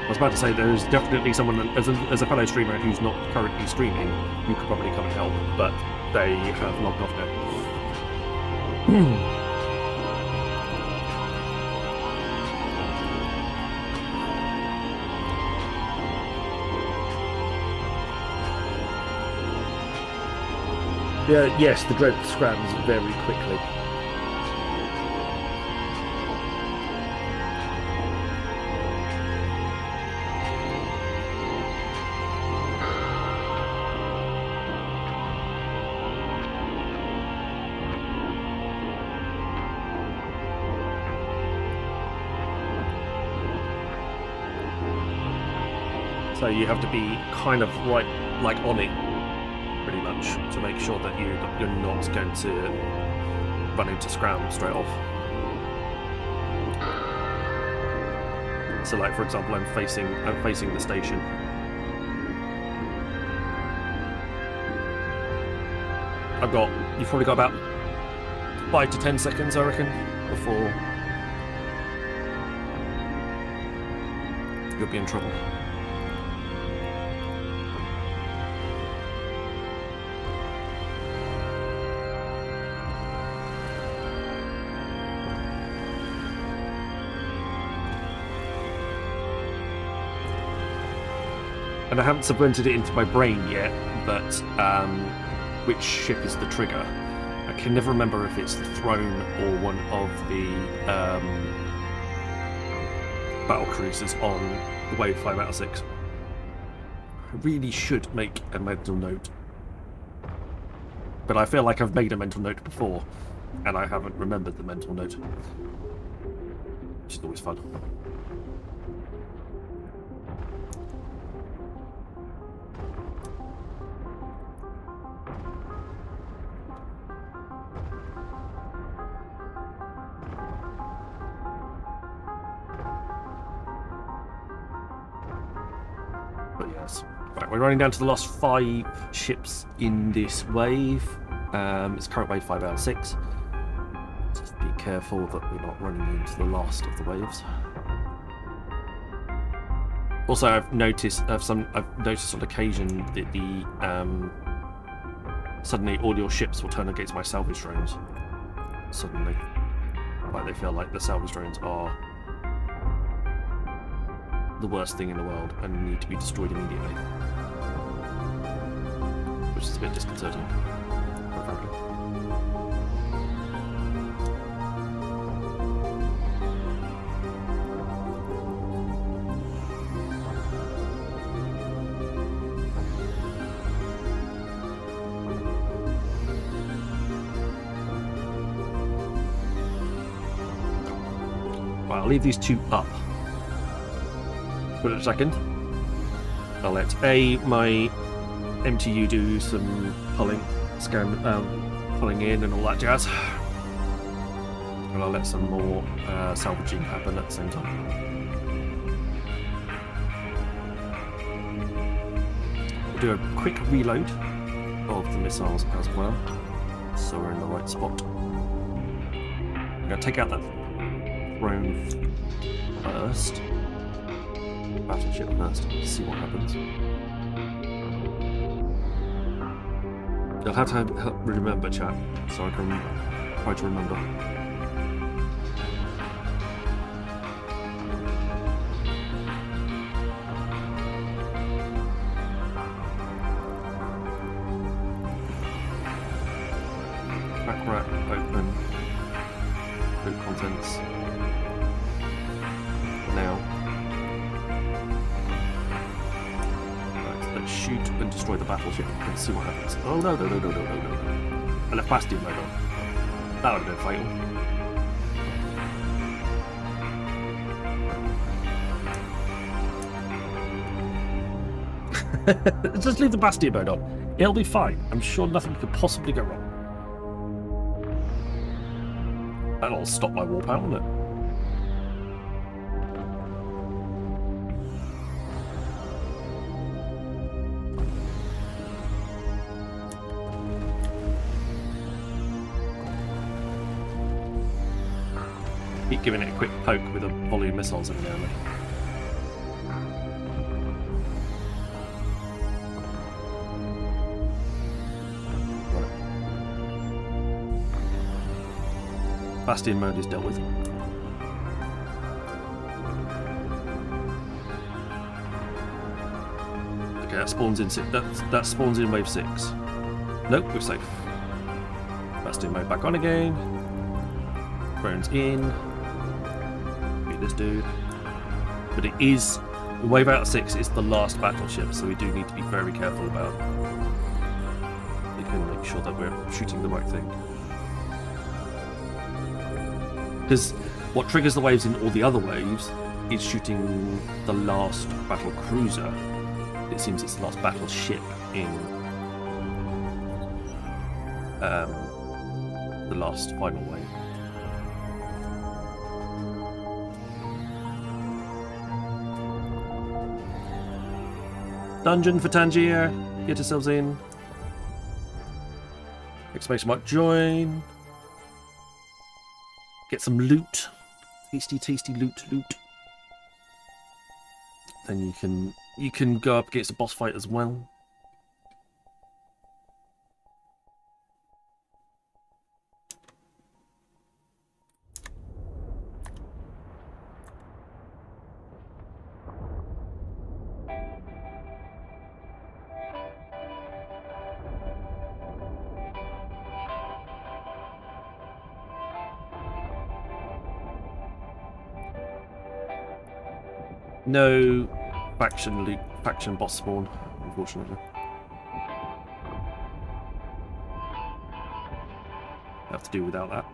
I was about to say there is definitely someone as a fellow streamer who's not currently streaming who could probably come and help, but they have logged off now. Yeah, yes, the dread scrams very quickly. So you have to be kind of right, like on it, pretty much, to make sure that you're not going to run into scram straight off. So, like for example, I'm facing the station. You've probably got about 5 to 10 seconds, I reckon, before you'll be in trouble. And I haven't supplemented it into my brain yet, but which ship is the trigger? I can never remember if it's the Throne or one of the battle cruisers on the Wave 5 out of 6. I really should make a mental note. But I feel like I've made a mental note before, and I haven't remembered the mental note. Which is always fun. Right, we're running down to the last 5 ships in this wave. It's current wave 5 out of 6. Just be careful that we're not running into the last of the waves. Also, I've noticed on occasion that the suddenly all your ships will turn against my salvage drones. Suddenly, like they feel like the salvage drones are the worst thing in the world and need to be destroyed immediately. Which is a bit disconcerting, quite frankly. Right, I'll leave these 2 up. For a second. I'll let my MTU do some pulling in and all that jazz. And I'll let some more salvaging happen at the same time. We'll do a quick reload of the missiles as well, so we're in the right spot. I'm going to take out that Throne first. Battleship first, see what happens. You'll have to remember, chat, so I can try to remember. Back rack open. Food contents. Now. Shoot and destroy the battleship and see what happens. Oh no. I left Bastion mode on. That would have been fatal. Just leave the Bastion mode on. It'll be fine. I'm sure nothing could possibly go wrong. That'll stop my warp out, won't it? Keep giving it a quick poke with a volley of missiles every now and then. Bastion mode is dealt with. Okay, that spawns in that spawns in wave 6. Nope, we're safe. Bastion mode back on again. Drones in. Beat this dude. But it is wave out 6 is the last battleship, so we do need to be very careful about. We can make sure that we're shooting the right thing. Because what triggers the waves in all the other waves is shooting the last battle cruiser. It seems it's the last battleship in the last final wave. Dungeon for Tangier. Get yourselves in. Exclamation mark join. Get some loot. Tasty loot. Then you can go up against a boss fight as well. No faction boss spawn, unfortunately. Have to do without that.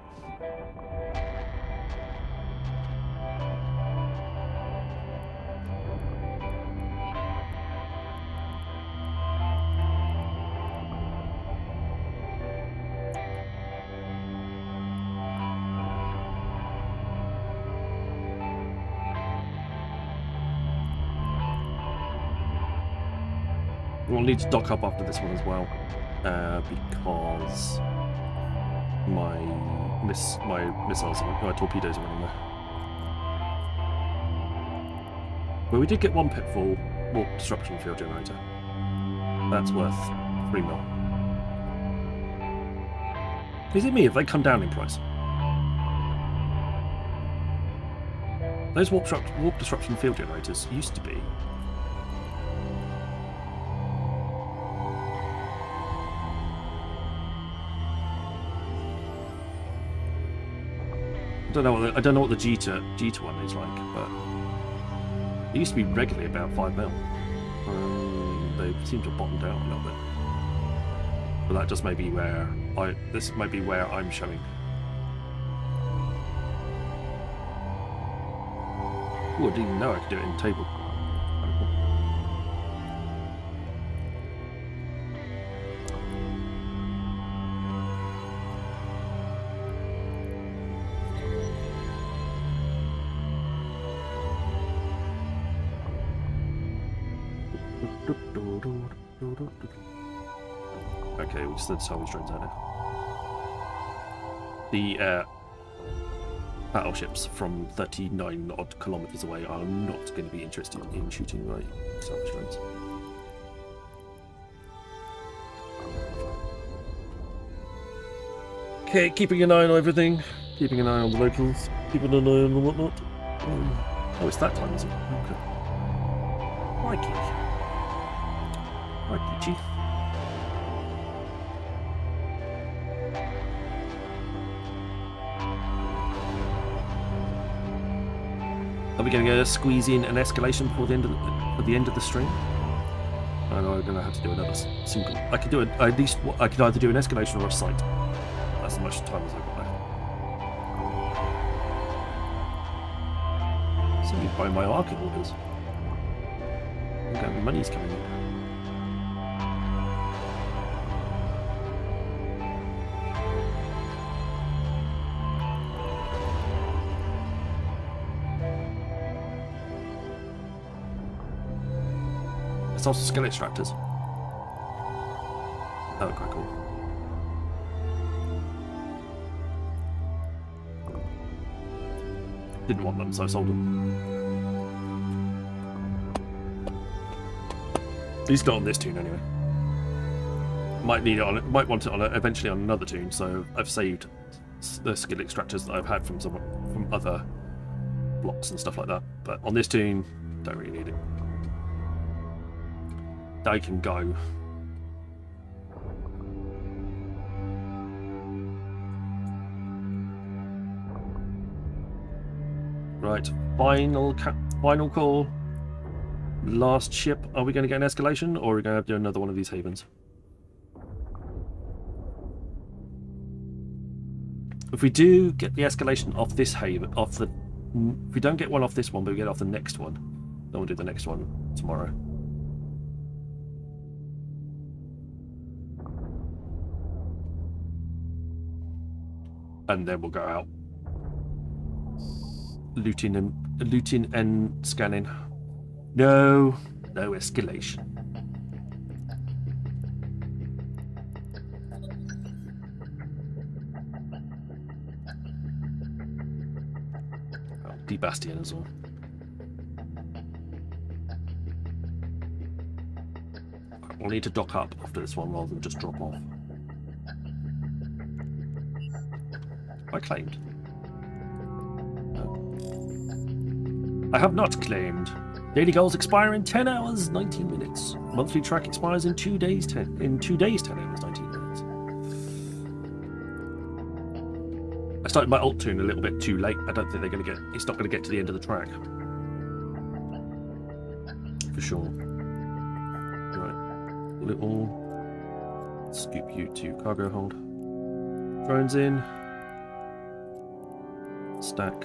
We'll need to dock up after this one as well, because my torpedoes are running there. But we did get one pitfall warp disruption field generator. That's worth 3 mil. Is it me if they come down in price? Those warp disruption field generators used to be. I don't know what the G2 one is like, but it used to be regularly about 5 mil. They seem to have bottomed out a little bit. But that just may be where this might be where I'm showing. Oh, I didn't even know I could do it in table. Okay, we just need to salvage drones out now. The battleships from 39 odd kilometers away are not going to be interested in shooting my salvage drones. Okay, keeping an eye on everything, keeping an eye on the locals, keeping an eye on the whatnot. Oh, it's that time, is it? Okay. Mikey, Chief. Are we going to squeeze in an escalation before the end of the stream? I know I'm going to have to do another single. I could do it. At least I could either do an escalation or a site. That's as much time as I've got left. So you buy my market orders. Okay, money's coming in. It's also skill extractors. That would be quite cool. Didn't want them, so I sold them. At least not on this tune, anyway. Might need it on. Might want it on eventually on another tune. So I've saved the skill extractors that I've had from other blocks and stuff like that. But on this tune, don't really need it. They can go. Right, final call. Last ship. Are we going to get an escalation, or are we going to have to do another one of these havens? If we do get the escalation off this haven, if we don't get one off this one, but we get off the next one, then we'll do the next one tomorrow. And then we'll go out looting and scanning. No escalation. Oh, D-Bastion as well. We'll need to dock up after this one rather than just drop off. I claimed. No. I have not claimed. Daily goals expire in 10 hours, 19 minutes. Monthly track expires in 2 days, 10 hours, 19 minutes. I started my alt tune a little bit too late. I don't think it's not going to get to the end of the track. For sure. Right. Little scoop you to cargo hold. Drones in. Stack.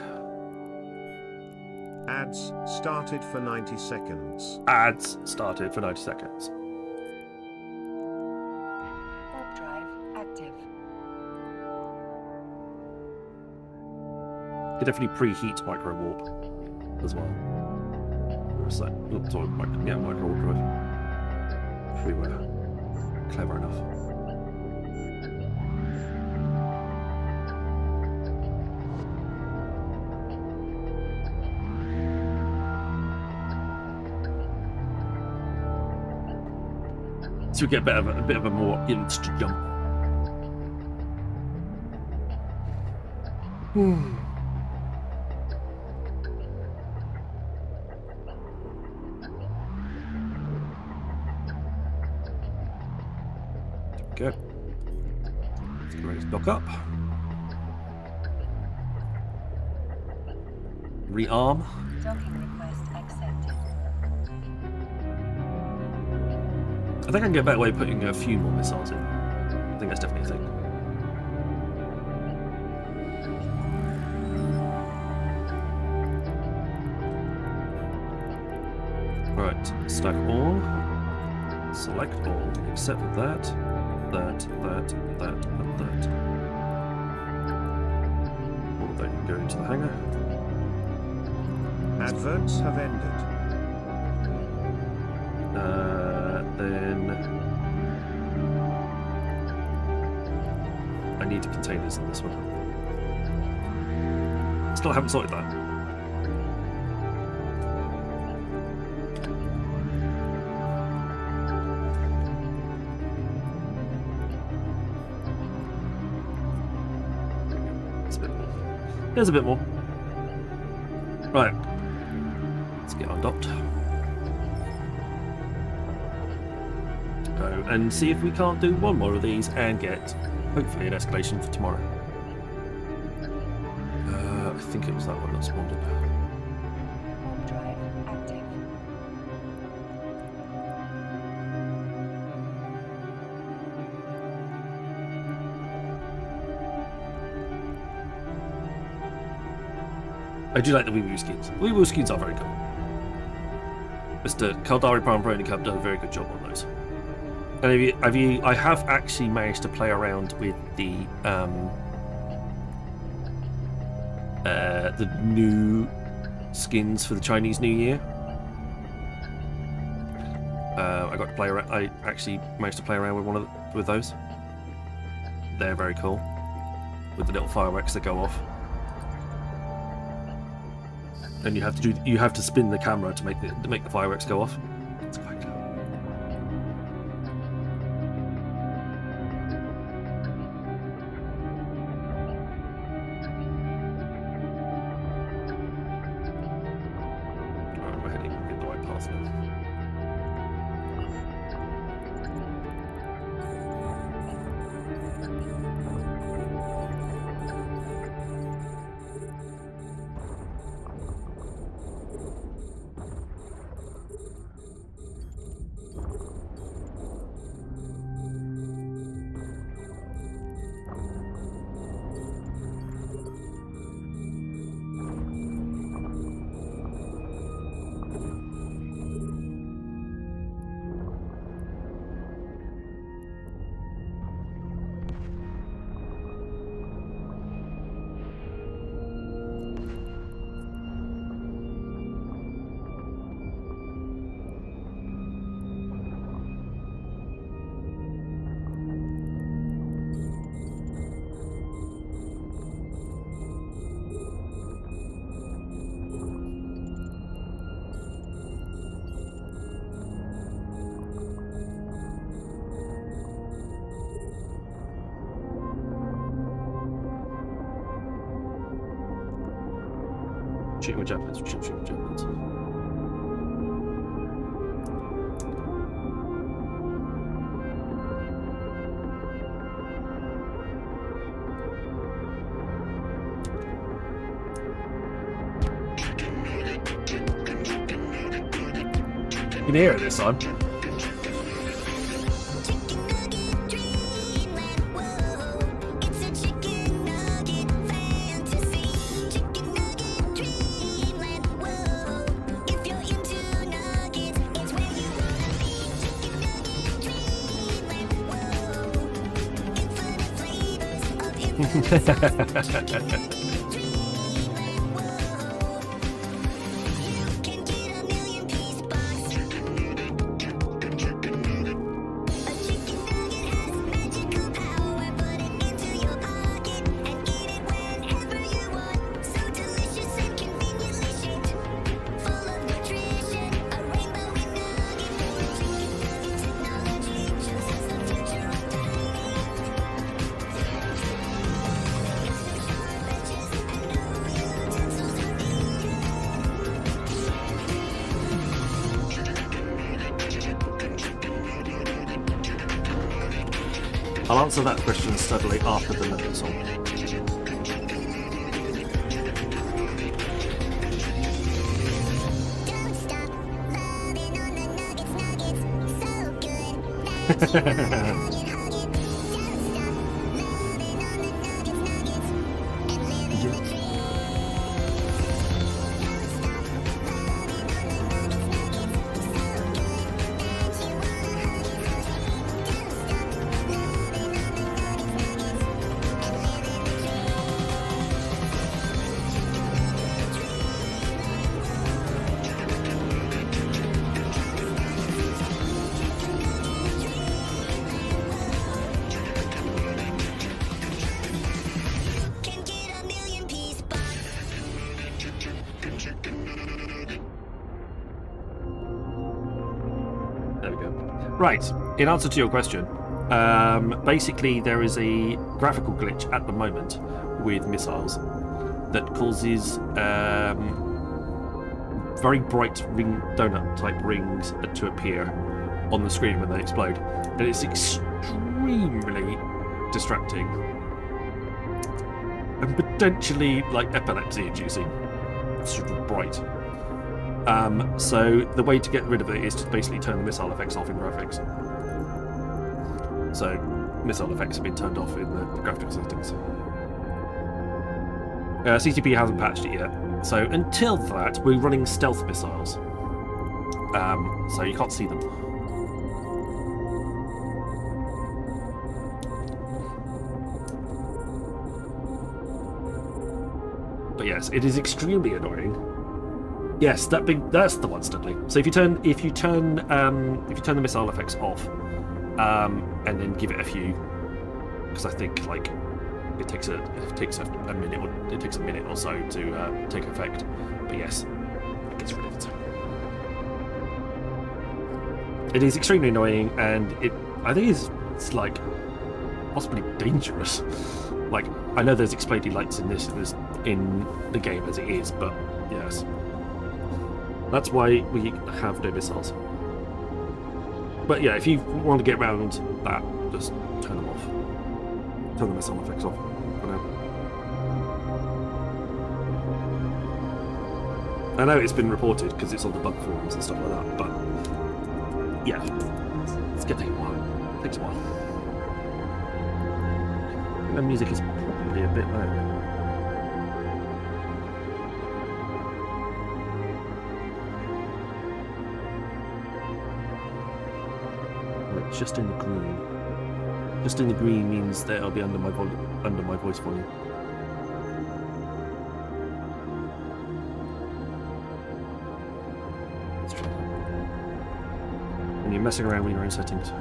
Ads started for 90 seconds. Ads started for 90 seconds. Warp drive active. You could definitely preheat micro warp as well. Sorry, micro warp drive. If we were clever enough. So we get a bit of a more insta jump. Good. Let's get ready to dock up. Rearm. Docking request accepted. I think I can get a better way of putting a few more missiles in. I think that's definitely a thing. Right, stack all. Select all, except for that, and that. All of that can go into the hangar. Adverts have ended. Then I need containers in this one. Still haven't sorted that. It's a bit more. There's a bit more. Right. Let's get undocked. And see if we can't do one more of these and get, hopefully, an escalation for tomorrow. I think it was that one that spawned it. Warp drive active. I do like the Wee Woo skins. The Wee Woo skins are very cool. Mr. Kaldari Prime Pro have done a very good job on those. And I have actually managed to play around with the new skins for the Chinese New Year. I got to play around. I actually managed to play around with with those. They're very cool, with the little fireworks that go off. And you have to spin the camera to make the fireworks go off. It's quite cool. Shooting with javelins. Shooting with javelins. You can hear it this time. I'll answer that question steadily after the middle song. Right, in answer to your question, basically there is a graphical glitch at the moment with missiles that causes very bright donut type rings to appear on the screen when they explode. And it's extremely distracting and potentially like epilepsy inducing. It's super bright. So the way to get rid of it is to basically turn the missile effects off in graphics. So missile effects have been turned off in the graphics settings. CTP hasn't patched it yet. So until that, we're running stealth missiles. So you can't see them. But yes, it is extremely annoying. Yes, that's the one, Studley. So if you turn the missile effects off, and then give it a few, because I think like it takes a minute or so to take effect. But yes, it gets rid of it. It is extremely annoying, and I think it's like possibly dangerous. Like I know there's exploding lights in in the game as it is, but yes. That's why we have no missiles. But yeah, if you want to get around that, just turn them off. Turn the missile effects off for now. I know it's been reported because it's on the bug forums and stuff like that, but yeah, it's going to take a while. It takes a while. The music is probably a bit low. Just in the green. Just in the green means that it'll be under my voice volume. Let's try that. And you're messing around with your own settings.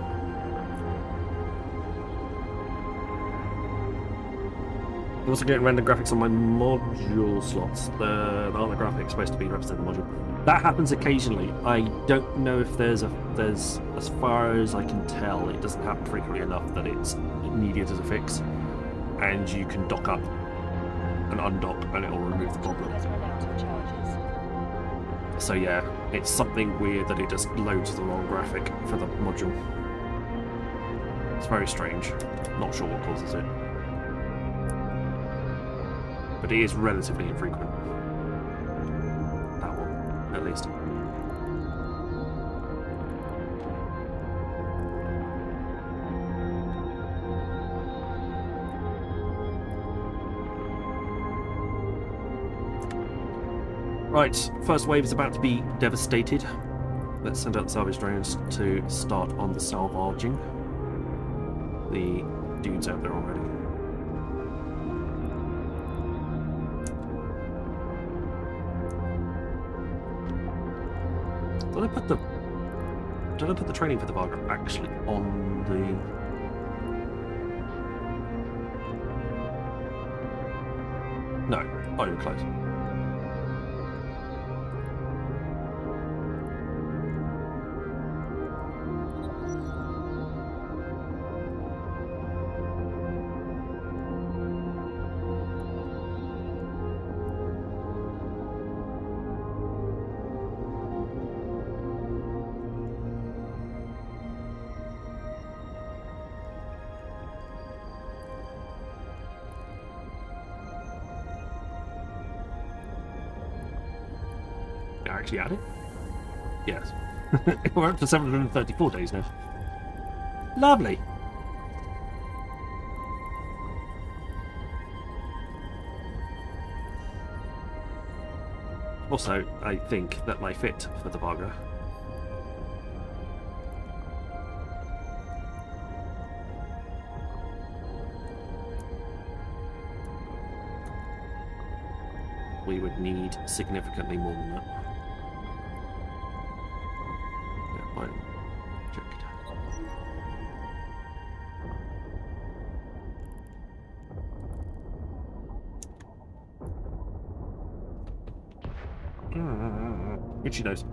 I'm also getting random graphics on my module slots. The other graphics supposed to be represent the module. That happens occasionally. I don't know if there's as far as I can tell, it doesn't happen frequently enough that it's needed as a fix, and you can dock up and undock, and it will remove the problem. Has run out of charges. So yeah, it's something weird that it just loads the wrong graphic for the module. It's very strange. Not sure what causes it. But it is relatively infrequent. That one, at least. Right, first wave is about to be devastated. Let's send out the salvage drones to start on the salvaging. The dudes out there already. Did I put the training for the Varga actually on the... No, not even close. Actually add it? Yes. We're up to 734 days now. Lovely. Also, I think that my fit for the Varga we would need significantly more than that. Yeah, fine. Checked. Itchy nose.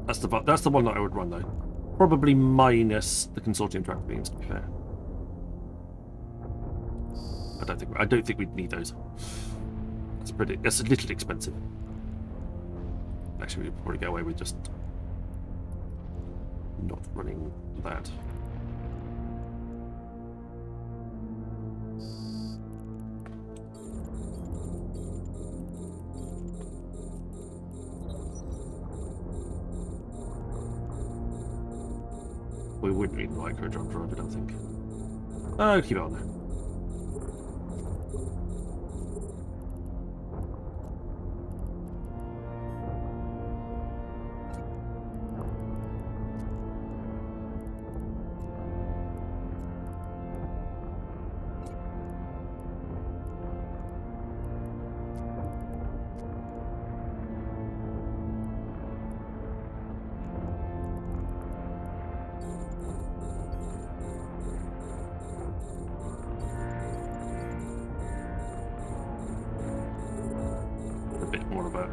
That's the one that I would run though. Probably minus the consortium track beams, to be fair. I don't think we'd need those. That's a little expensive. Actually, we'd probably get away with just not running that. We wouldn't need the micro jump drive, I don't think. Oh, keep it on there.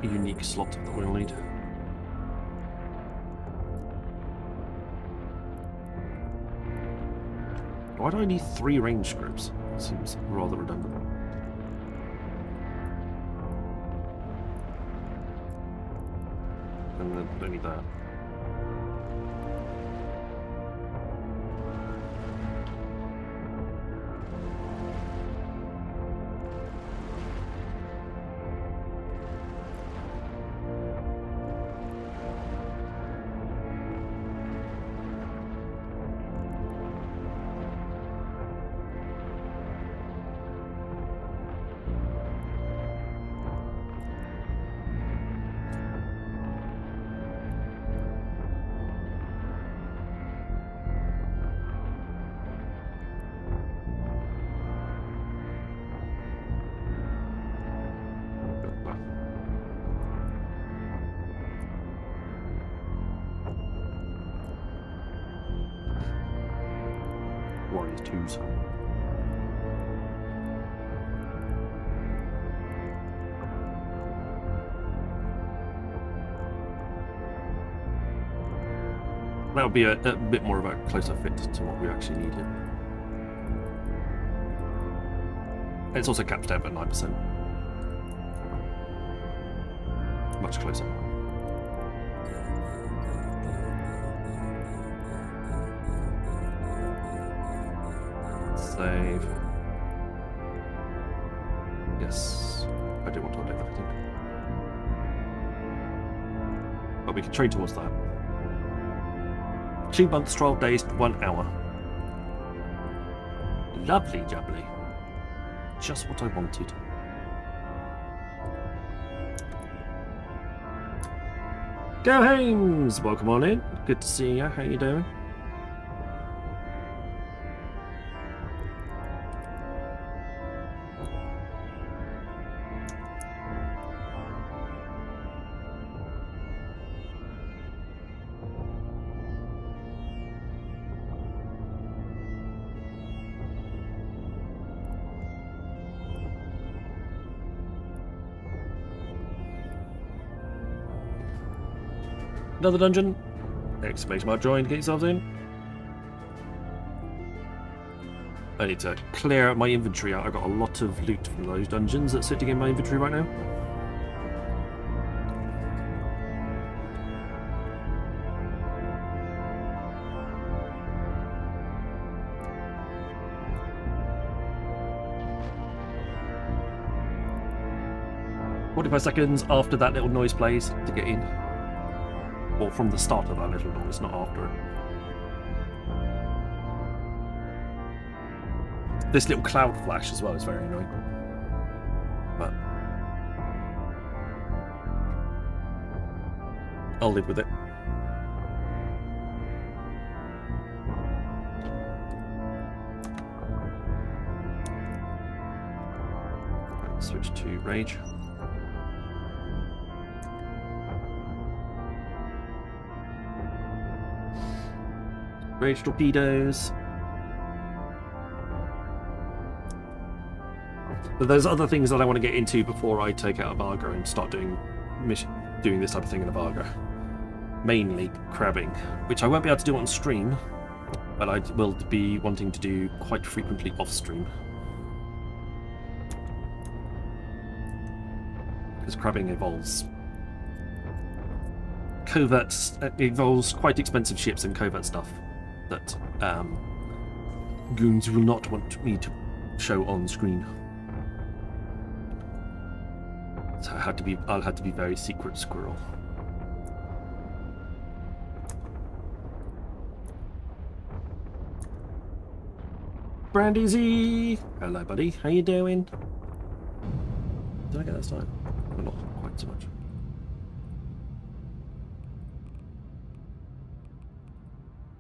Unique slot that we'll need. Why do I need 3 range scripts? That seems rather redundant. And then don't need that. Warriors 2s. That would be a bit more of a closer fit to what we actually need here. It's also capped out at 9%. Much closer. Save. Yes. I do want to update everything. But we can trade towards that. 2 months, 12 days, 1 hour. Lovely jubbly. Just what I wanted. Go Hames! Welcome on in. Good to see you. How you doing? Another dungeon? Exclamation mark join, get yourselves in. I need to clear out my inventory out. I've got a lot of loot from those dungeons that's sitting in my inventory right now. "45 seconds after that little noise plays to get in. Or from the start of that little noise, not after it. This little cloud flash as well is very annoying. But I'll live with it. Switch to Rage. Rage torpedoes. But there's other things that I want to get into before I take out a Varga and start doing this type of thing in a Varga. Mainly crabbing, which I won't be able to do on stream, but I will be wanting to do quite frequently off stream. Because crabbing involves coverts, involves quite expensive ships and covert stuff that goons will not want me to show on screen. So I'll have to be very secret squirrel. Brandy Z! Hello buddy, how you doing? Did I get that started? Well, not quite so much.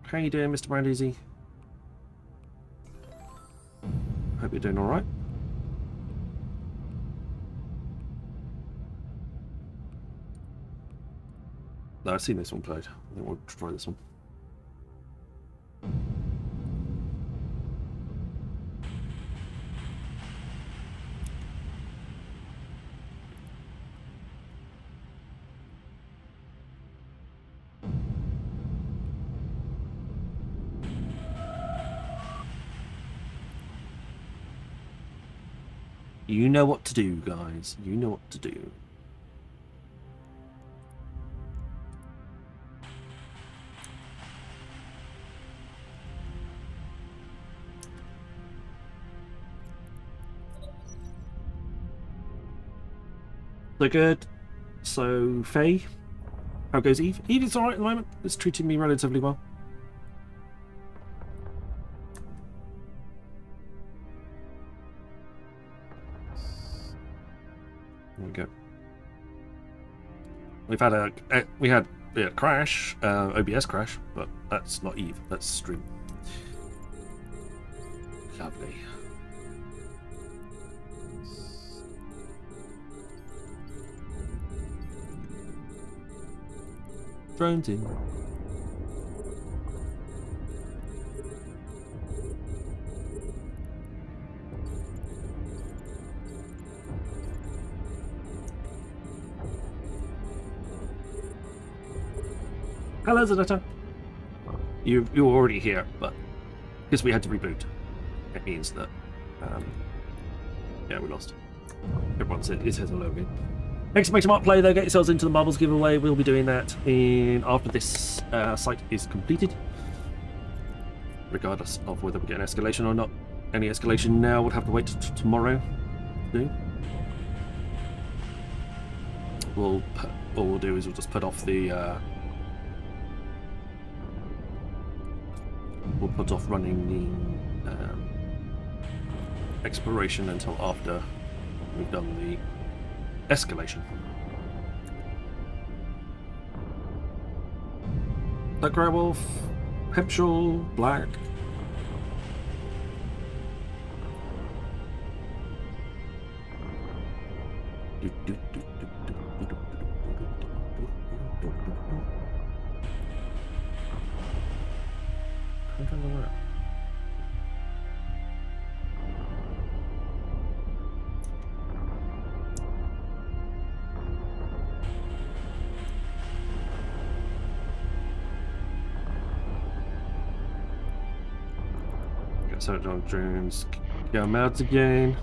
How you doing, Mr. Brandy Z? Hope you're doing alright. No, I've seen this one played. I think we'll try this one. You know what to do, guys. You know what to do. So good. So, Faye, how goes Eve? Eve is alright at the moment. It's treating me relatively well. There we go. We've had a crash, OBS crash, but that's not Eve. That's stream. Lovely. Drones in. Hello, Zanetta. You're already here, but because we had to reboot, it means that Yeah, we lost. Everyone said it says hello again. Exclamation mark play though, get yourselves into the marbles giveaway. We'll be doing that after this site is completed. Regardless of whether we get an escalation or not. Any escalation now would have to wait till tomorrow. All we'll do is we'll just put off the we'll put off running the exploration until after we've done the escalation. That grey wolf, Hempshall, black. Search on drones. Go mods again.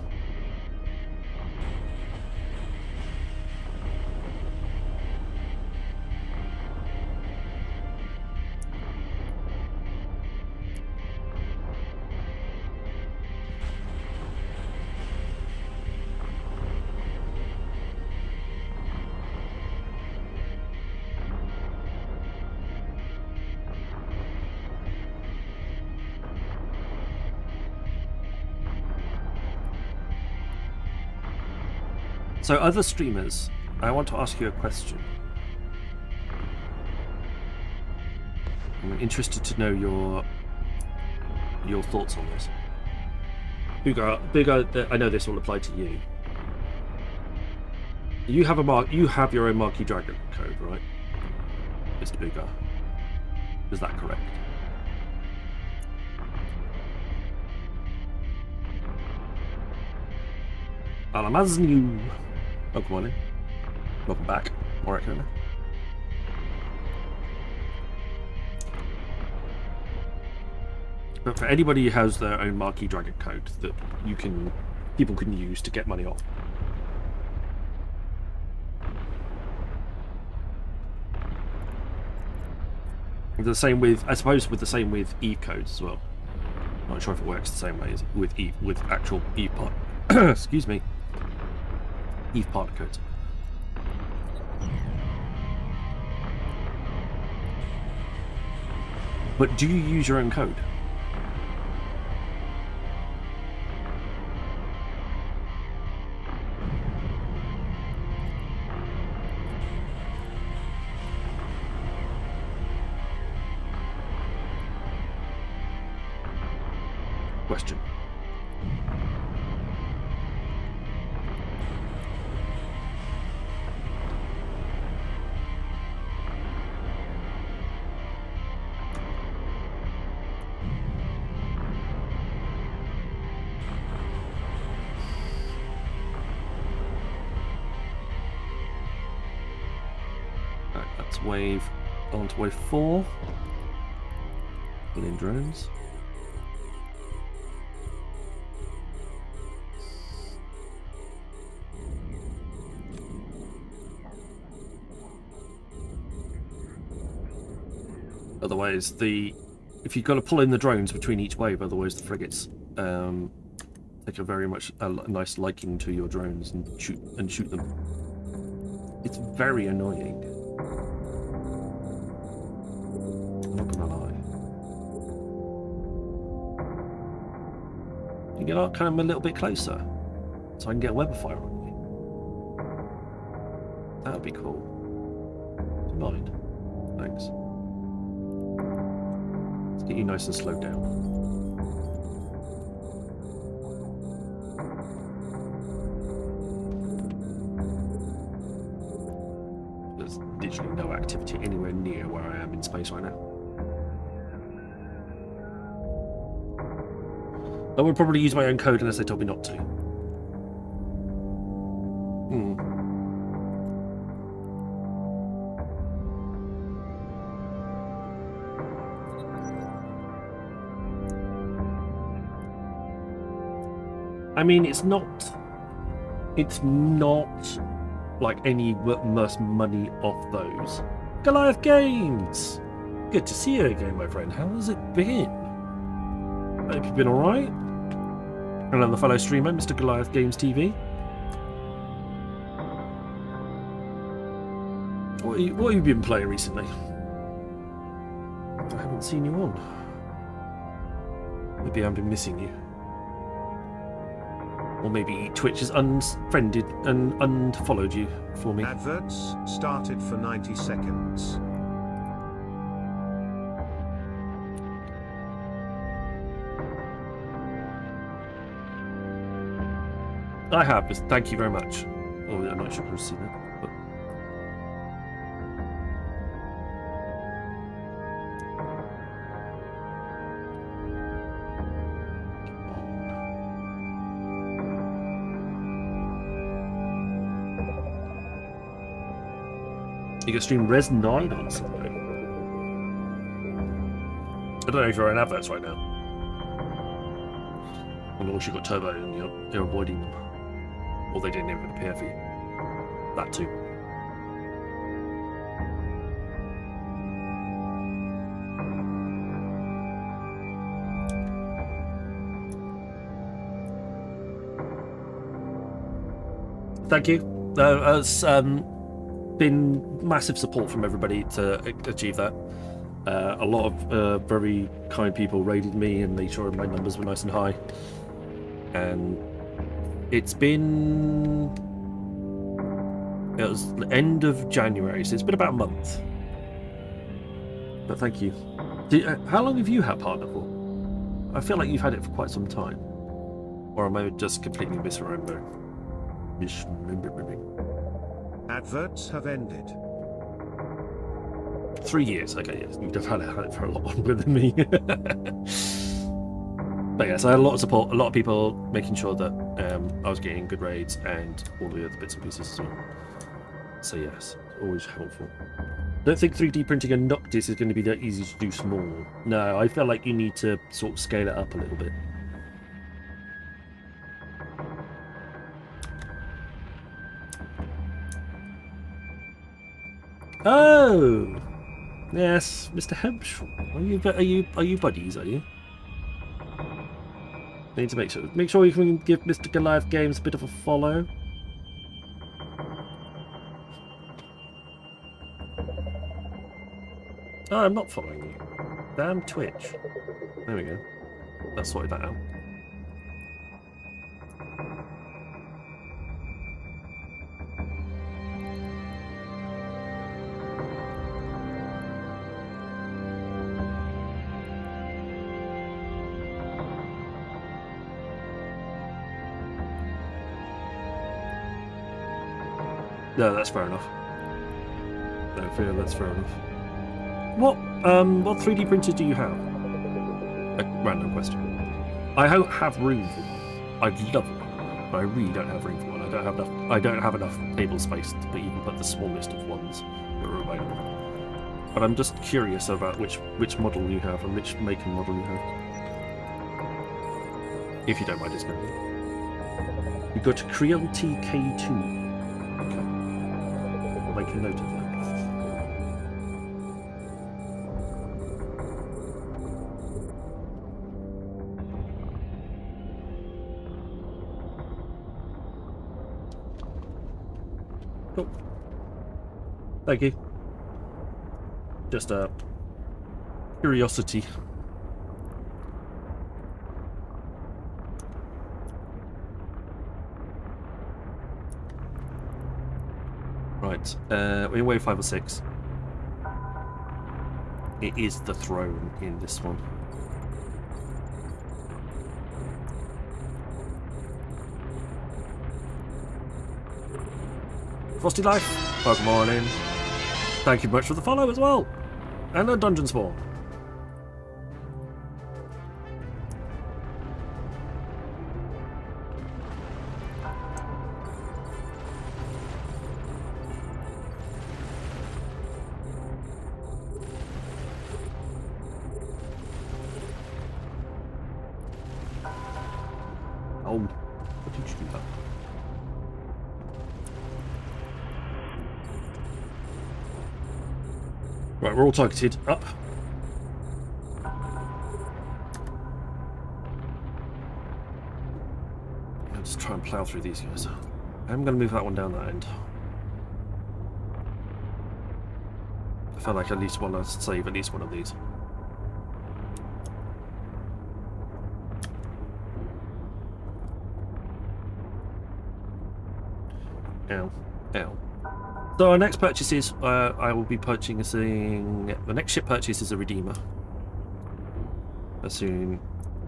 So other streamers, I want to ask you a question. I'm interested to know your thoughts on this. Booger, I know this will apply to you. You have your own Marquee Dragon code, right? Mr. Booger. Is that correct? Alamaznu. Welcome on in. Welcome back. More accurately. But for anybody who has their own Marquee Dragon code that people can use to get money off. The same with, I suppose, with Eve codes as well. Not sure if it works the same way as with Eve, with actual Eve part. Excuse me. Eve partner codes. But do you use your own code? Question. Wave on to wave 4. Alien drones. Otherwise, if you've got to pull in the drones between each wave, otherwise the frigates take a very much a nice liking to your drones and shoot them. It's very annoying. Not gonna lie. You can come a little bit closer, so I can get a web of fire on you. That would be cool. Do you mind? Thanks. Let's get you nice and slowed down. There's literally no activity anywhere near where I am in space right now. I would probably use my own code unless they told me not to. I mean, it's not it's not like any most money off those. Goliath Games! Good to see you again, my friend. How has it been? Hope you've been alright. Another fellow streamer, Mr. Goliath Games TV. What have you been playing recently? I haven't seen you on. Maybe I've been missing you. Or maybe Twitch has unfriended and unfollowed you for me. Adverts started for 90 seconds. I have. Thank you very much. Oh, I'm not sure if I've seen that. But... You can stream Res 9 on Sunday. I don't know if you're in adverts right now. Unless you've got Turbo and you're avoiding them. Or they didn't even appear for you. That too. Thank you. It's been massive support from everybody to achieve that. A lot of very kind people raided me and made sure my numbers were nice and high. And it was the end of January, so it's been about a month. But thank you. How long have you had Partner for? I feel like you've had it for quite some time. Or am I just completely misremembering? Adverts have ended. 3 years. Okay, yes, you'd have had it for a lot longer than me. But yes, I had a lot of support, a lot of people making sure that I was getting good raids and all the other bits and pieces as well. So yes, always helpful. Don't think 3D printing a Noctis is going to be that easy to do small. No, I feel like you need to sort of scale it up a little bit. Oh, yes, Mr. Hempshaw. Are you buddies? Are you? Need to make sure you can give Mr. Goliath Games a bit of a follow. Oh, I'm not following you. Damn Twitch. There we go. Let's sort that out. No, that's fair enough. No, that's fair enough. What 3D printer do you have? A random question. I don't have room for one. I'd love one, but I really don't have room for one. I don't have enough table space to even put the smallest of ones that are available. But I'm just curious about which model you have and which make and model you have. If you don't mind just going. You've got Creon TK2. Okay. I'll make a note of that. Cool. Thank you. Just a curiosity. Right, we're in wave 5 or 6. It is the throne in this one. Frosty Life, welcome on in. Thank you much for the follow as well. And a dungeon spawn. Oh, what did you do that? Right, we're all targeted up. I'll just try and plough through these guys. I'm going to move that one down that end. I feel like I at least want to save at least one of these. Ow. Ow. So our next purchase is, I will be purchasing, the next ship purchase is a Redeemer. As soon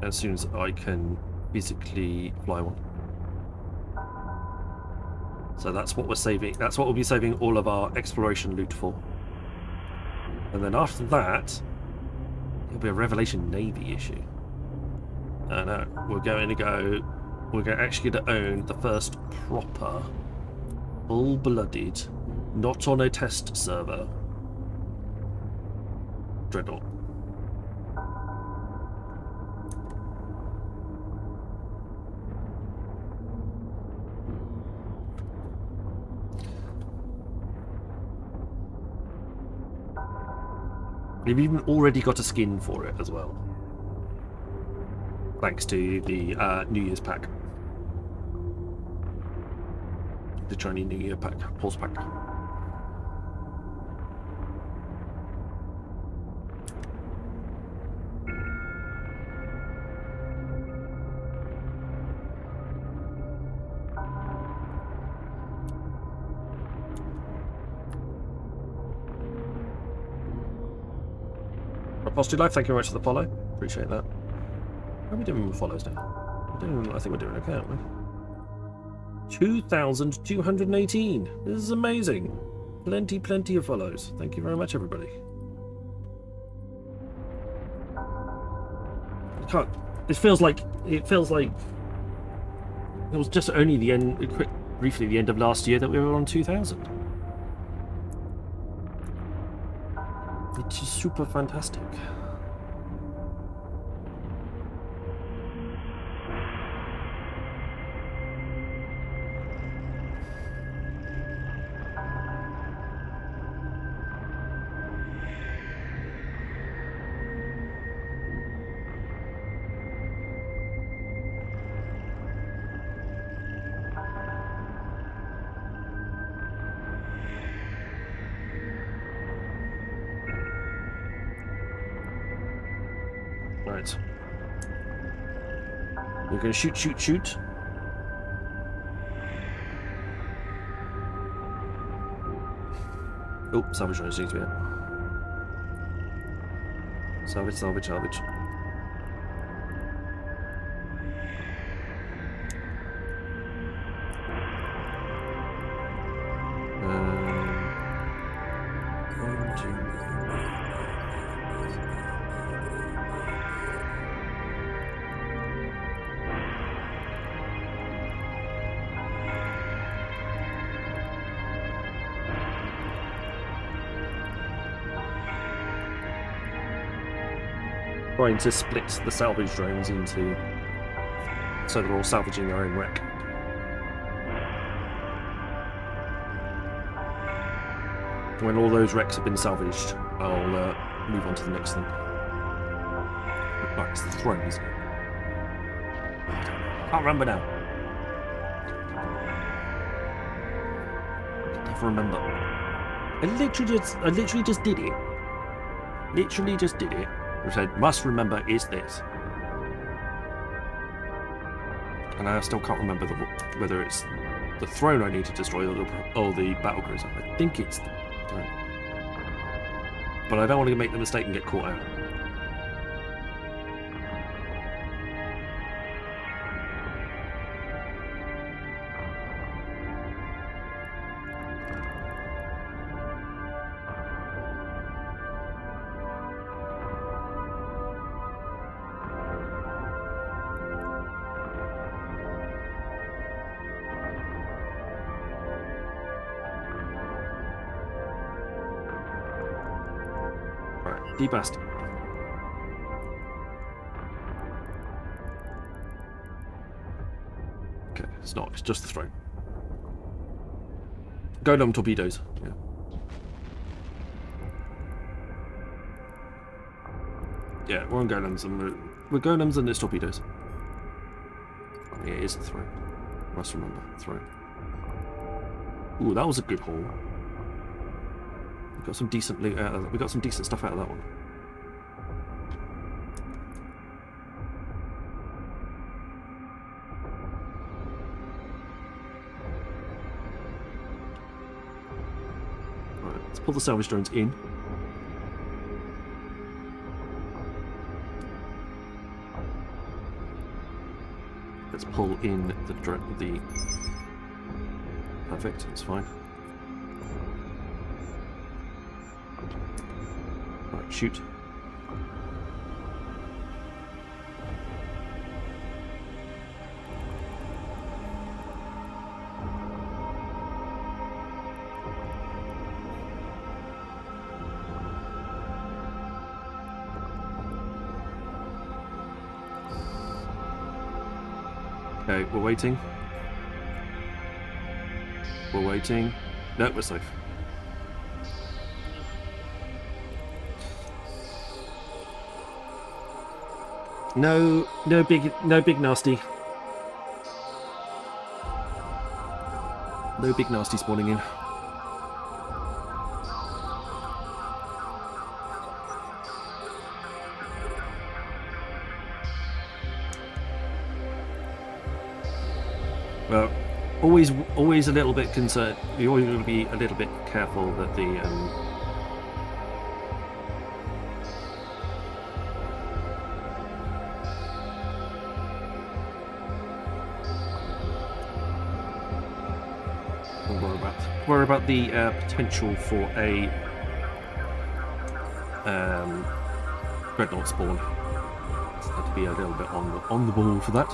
as I can physically fly one. So that's what we're saving, that's what we'll be saving all of our exploration loot for. And then after that, it'll be a Revelation Navy issue. And we're actually going to own the first proper, full-blooded, not on a test server, Dreadnought. We've even already got a skin for it as well, thanks to the New Year's pack. The Chinese New Year pack, pulse pack. Positive Life, thank you very much for the follow. Appreciate that. How are we doing with follows now? I think we're doing okay, aren't we? 2,218. This is amazing. Plenty of follows. Thank you very much, everybody. I can't. It feels like it was just only the end, briefly the end of last year that we were on 2,000. It's just super fantastic. Right. We're going to shoot. Oh, salvage needs to be out. Salvage. Trying to split the salvage drones into so they're all salvaging their own wreck. When all those wrecks have been salvaged, I'll move on to the next thing. Right, it's the throne, isn't it? I can't remember now. I never remember. I literally just did it. Literally just did it. Which I must remember is this. And I still can't remember whether it's the throne I need to destroy or the battle cruiser. I think it's the throne. But I don't want to make the mistake and get caught out. Debast. Okay, it's not. It's just the throne. Go torpedoes. Yeah. Yeah, we're on golems and we're golems and it's torpedoes. Oh, yeah, it is a throw. Must remember, throw. Ooh, that was a good haul. We got some decent loot out of that. We got some decent stuff out of that one. Right, let's pull the salvage drones in. Let's pull in the perfect, that's fine. Right, shoot. Okay, we're waiting. We're waiting. No, we're safe. No big nasty. No big nasty spawning in. Well, always a little bit concerned. You always got to be a little bit careful that the worry about the potential for a dreadnought spawn. So have to be a little bit on the ball for that.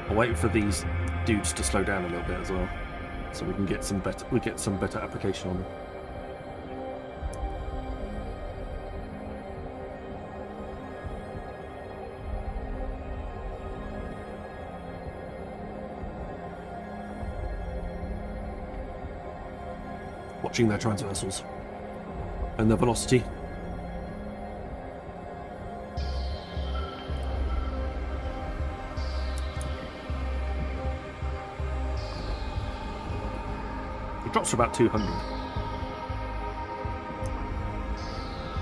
I'll wait for these dudes to slow down a little bit as well, so we can get some better application on them. Watching their transversals and their velocity. It drops to about 200.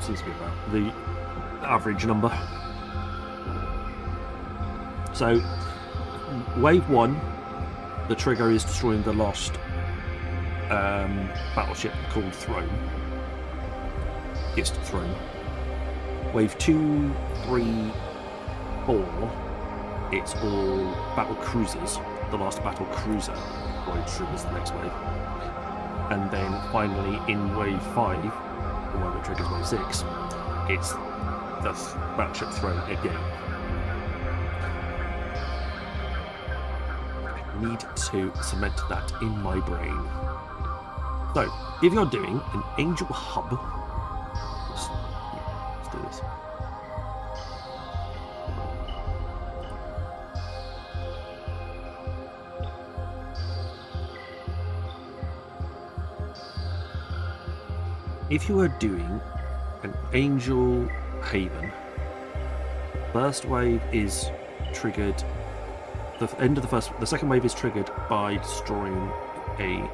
Seems to be about the average number. So, wave 1, the trigger is destroying the last battleship called Throne. It's Throne. Wave 2, 3, 4, it's all battle cruisers. The last battle cruiser wave triggers the next wave. And then finally in wave 5, the one that triggers wave 6, it's the battleship Throne again. I need to cement that in my brain. So, if you're doing an Angel Hub, let's do this. If you are doing an Angel Haven, first wave is triggered. The second wave is triggered by destroying a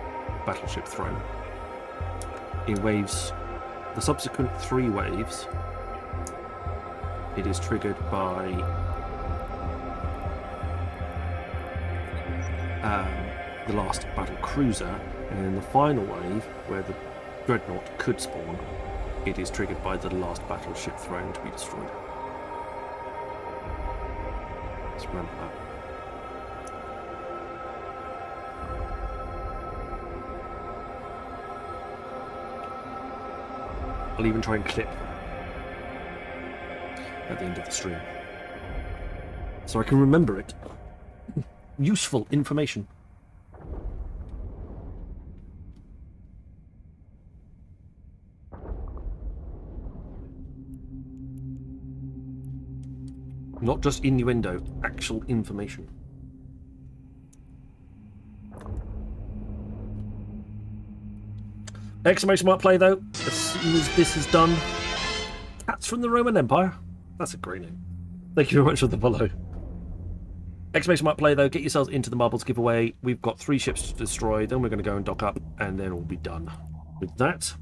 battleship Throne. In waves, the subsequent 3 waves, it is triggered by the last battle cruiser, and in the final wave, where the dreadnought could spawn, it is triggered by the last battleship Throne to be destroyed. Let's remember that. I'll even try and clip at the end of the stream, so I can remember it. Useful information. Not just innuendo, actual information. Exclamation mark play though, as soon as this is done. That's from the Roman Empire. That's a great name. Thank you very much for the follow. Exclamation mark play though, get yourselves into the marbles giveaway. We've got 3 ships to destroy, then we're going to go and dock up, and then we'll be done with that.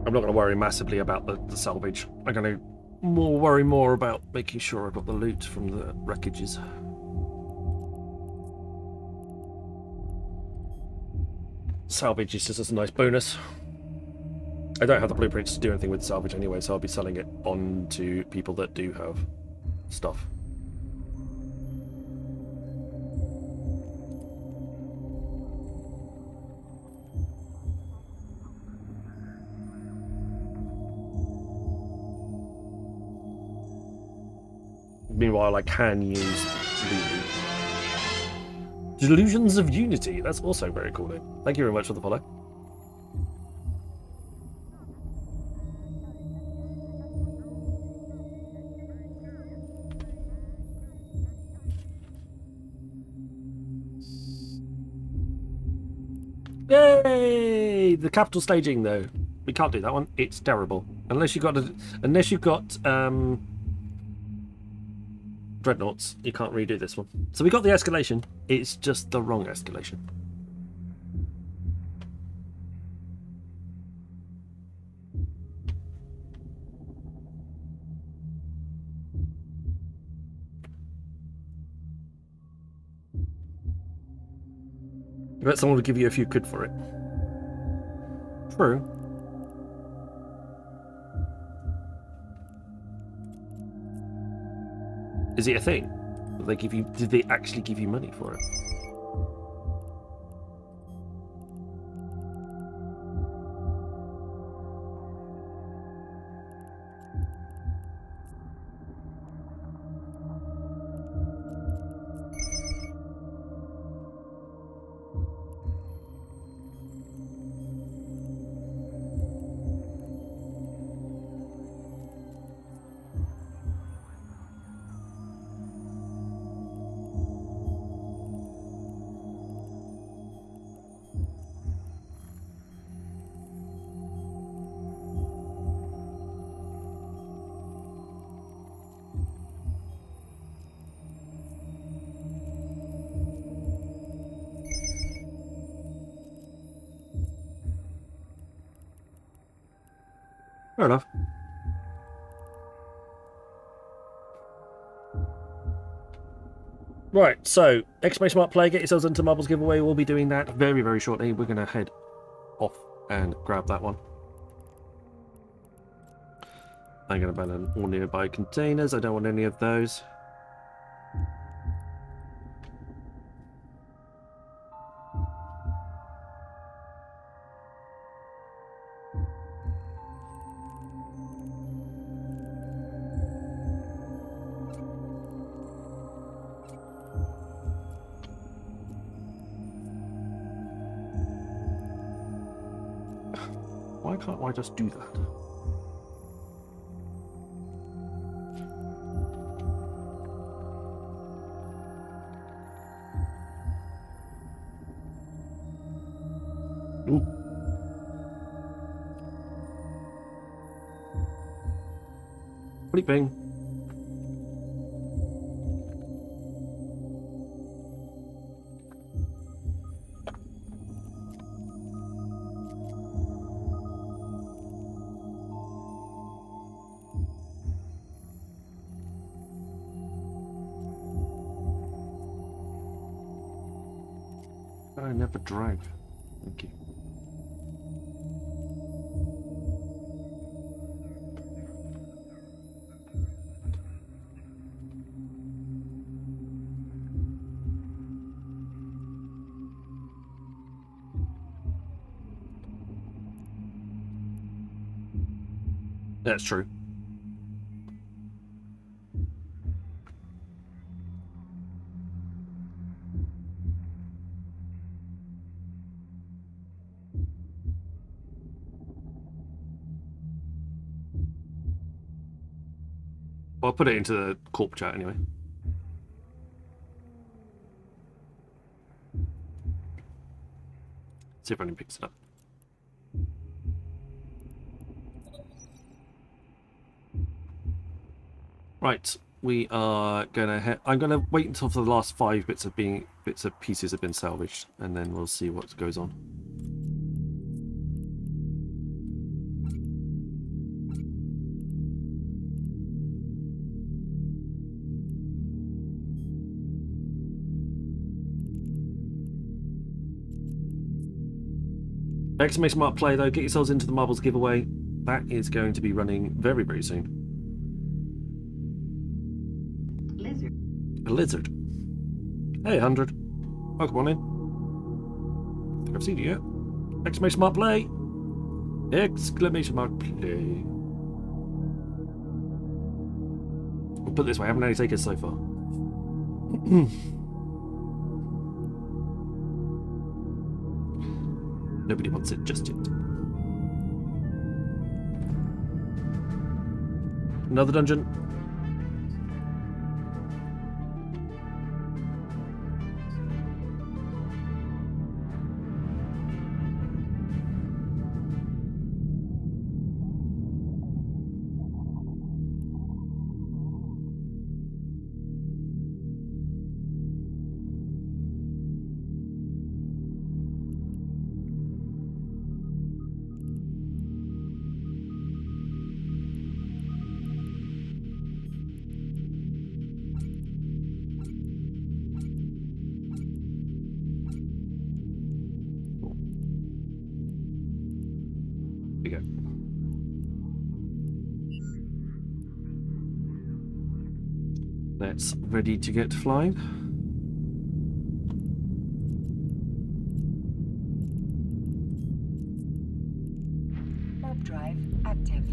I'm not going to worry massively about the salvage. I'm going to worry more about making sure I've got the loot from the wreckages. Salvage is just a nice bonus. I don't have the blueprints to do anything with salvage anyway, so I'll be selling it on to people that do have stuff. Meanwhile, I can use Delusions of Unity. That's also very cool. Thank you very much for the follow. Yay! The capital staging though. We can't do that one. It's terrible. Unless you've got dreadnoughts, you can't redo this one. So we got the escalation, it's just the wrong escalation. I bet someone would give you a few quid for it. True. Is it a thing? Did they actually give you money for it? Fair enough. Right, so exclamation mark play, get yourselves into Marbles giveaway. We'll be doing that very, very shortly. We're going to head off and grab that one. I'm going to ban all nearby containers. I don't want any of those. Why can't I just do that? Ooh. Sleeping. I never drank. Thank you. That's true. Well, I'll put it into the corp chat anyway. See if anyone picks it up. Right, we are gonna. I'm gonna wait until the last 5 bits of pieces have been salvaged, and then we'll see what goes on. Exclamation mark play though. Get yourselves into the marbles giveaway. That is going to be running very, very soon. A lizard. Hey, 100. Welcome on in. I think I've seen you yet. Exclamation mark play. Exclamation mark play. We'll put it this way, I haven't had any takers so far. Nobody wants it just yet. Another dungeon. That's ready to get flying. Warp drive active.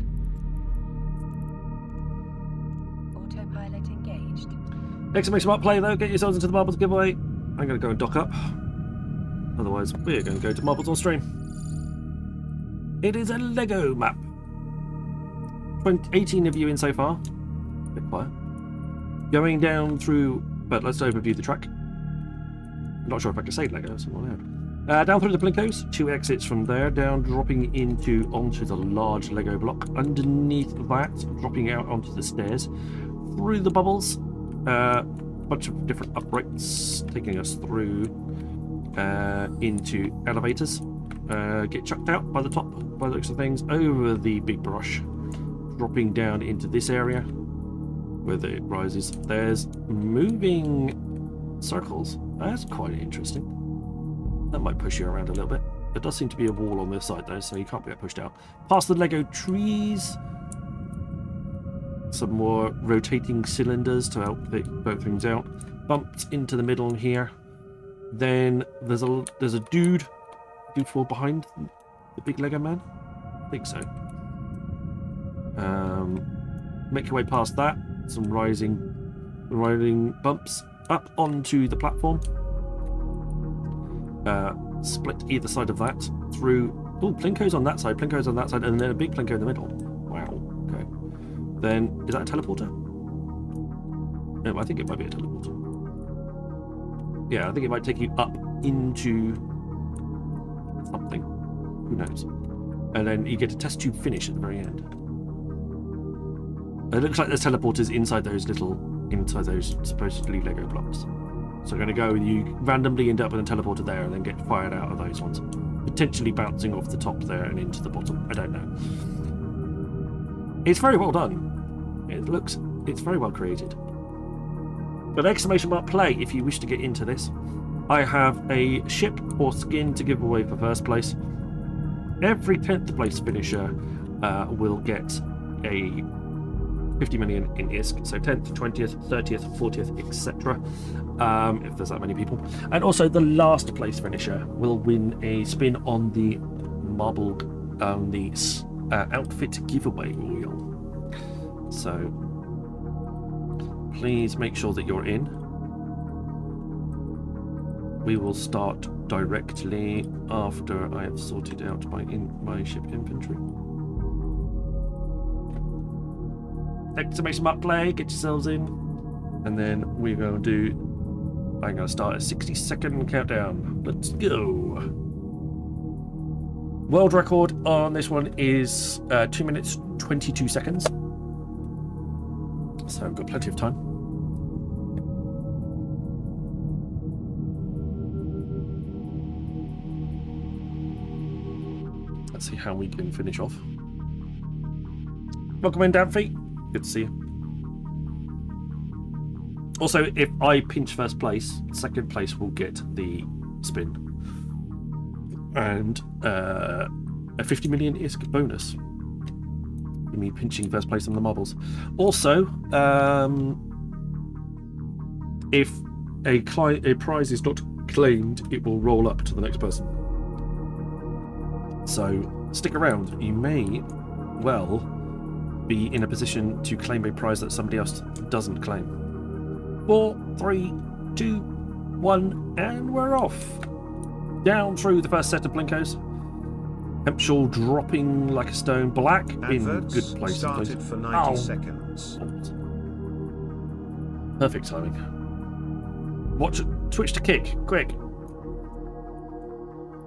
Autopilot engaged. Exclamation mark play though. Get yourselves into the marbles giveaway. I'm going to go and dock up. Otherwise, we're going to go to marbles on stream. It is a Lego map. 18 of you in so far. A bit quiet. Going down through, but let's overview the track. I'm not sure if I can say Lego, so I'm not out. Down through the Blinkos, 2 exits from there, down dropping onto the large Lego block. Underneath that, dropping out onto the stairs. Through the bubbles, a bunch of different uprights taking us through into elevators. Get chucked out by the top, by the looks of things, over the big brush, dropping down into this area. Where it rises, there's moving circles. That's quite interesting. That might push you around a little bit. There does seem to be a wall on this side though, so you can't get pushed out. Past the Lego trees. Some more rotating cylinders to help both things out. Bumped into the middle here. Then there's a dude fall behind the big Lego man. I think so. Make your way past that. Some rising bumps up onto the platform. Split either side of that through. Oh, Plinko's on that side, Plinko's on that side, and then a big Plinko in the middle. Wow. Okay. Then is that a teleporter? No, I think it might be a teleporter. Yeah, I think it might take you up into something. Who knows? And then you get a test tube finish at the very end. It looks like there's teleporters inside those supposedly Lego blocks. So we're going to go and you randomly end up with a teleporter there and then get fired out of those ones. Potentially bouncing off the top there and into the bottom. I don't know. It's very well done. It's very well created. But exclamation mark play if you wish to get into this. I have a ship or skin to give away for first place. Every 10th place finisher will get a 50 million in ISK, so 10th, 20th, 30th, 40th, etc. If there's that many people. And also the last place finisher will win a spin on the marble, outfit giveaway wheel. So please make sure that you're in. We will start directly after I have sorted out my ship inventory. exclamation mark play, get yourselves in. And then we're going to do, I'm going to start a 60-second countdown. Let's go. World record on this one is 2 minutes 22 seconds. So we've got plenty of time. Let's see how we can finish off. Welcome in, Danfy. Good to see you. Also, if I pinch first place, second place will get the spin. And a 50 million is bonus. Me pinching first place on the marbles. Also, if a prize is not claimed, it will roll up to the next person. So stick around. You may well be in a position to claim a prize that somebody else doesn't claim. 4, 3, 2, 1, and we're off. Down through the first set of blinkos. Hempshall dropping like a stone. Black Adverts in good place. started for 90 seconds. Perfect timing. Watch it. Twitch to kick. Quick.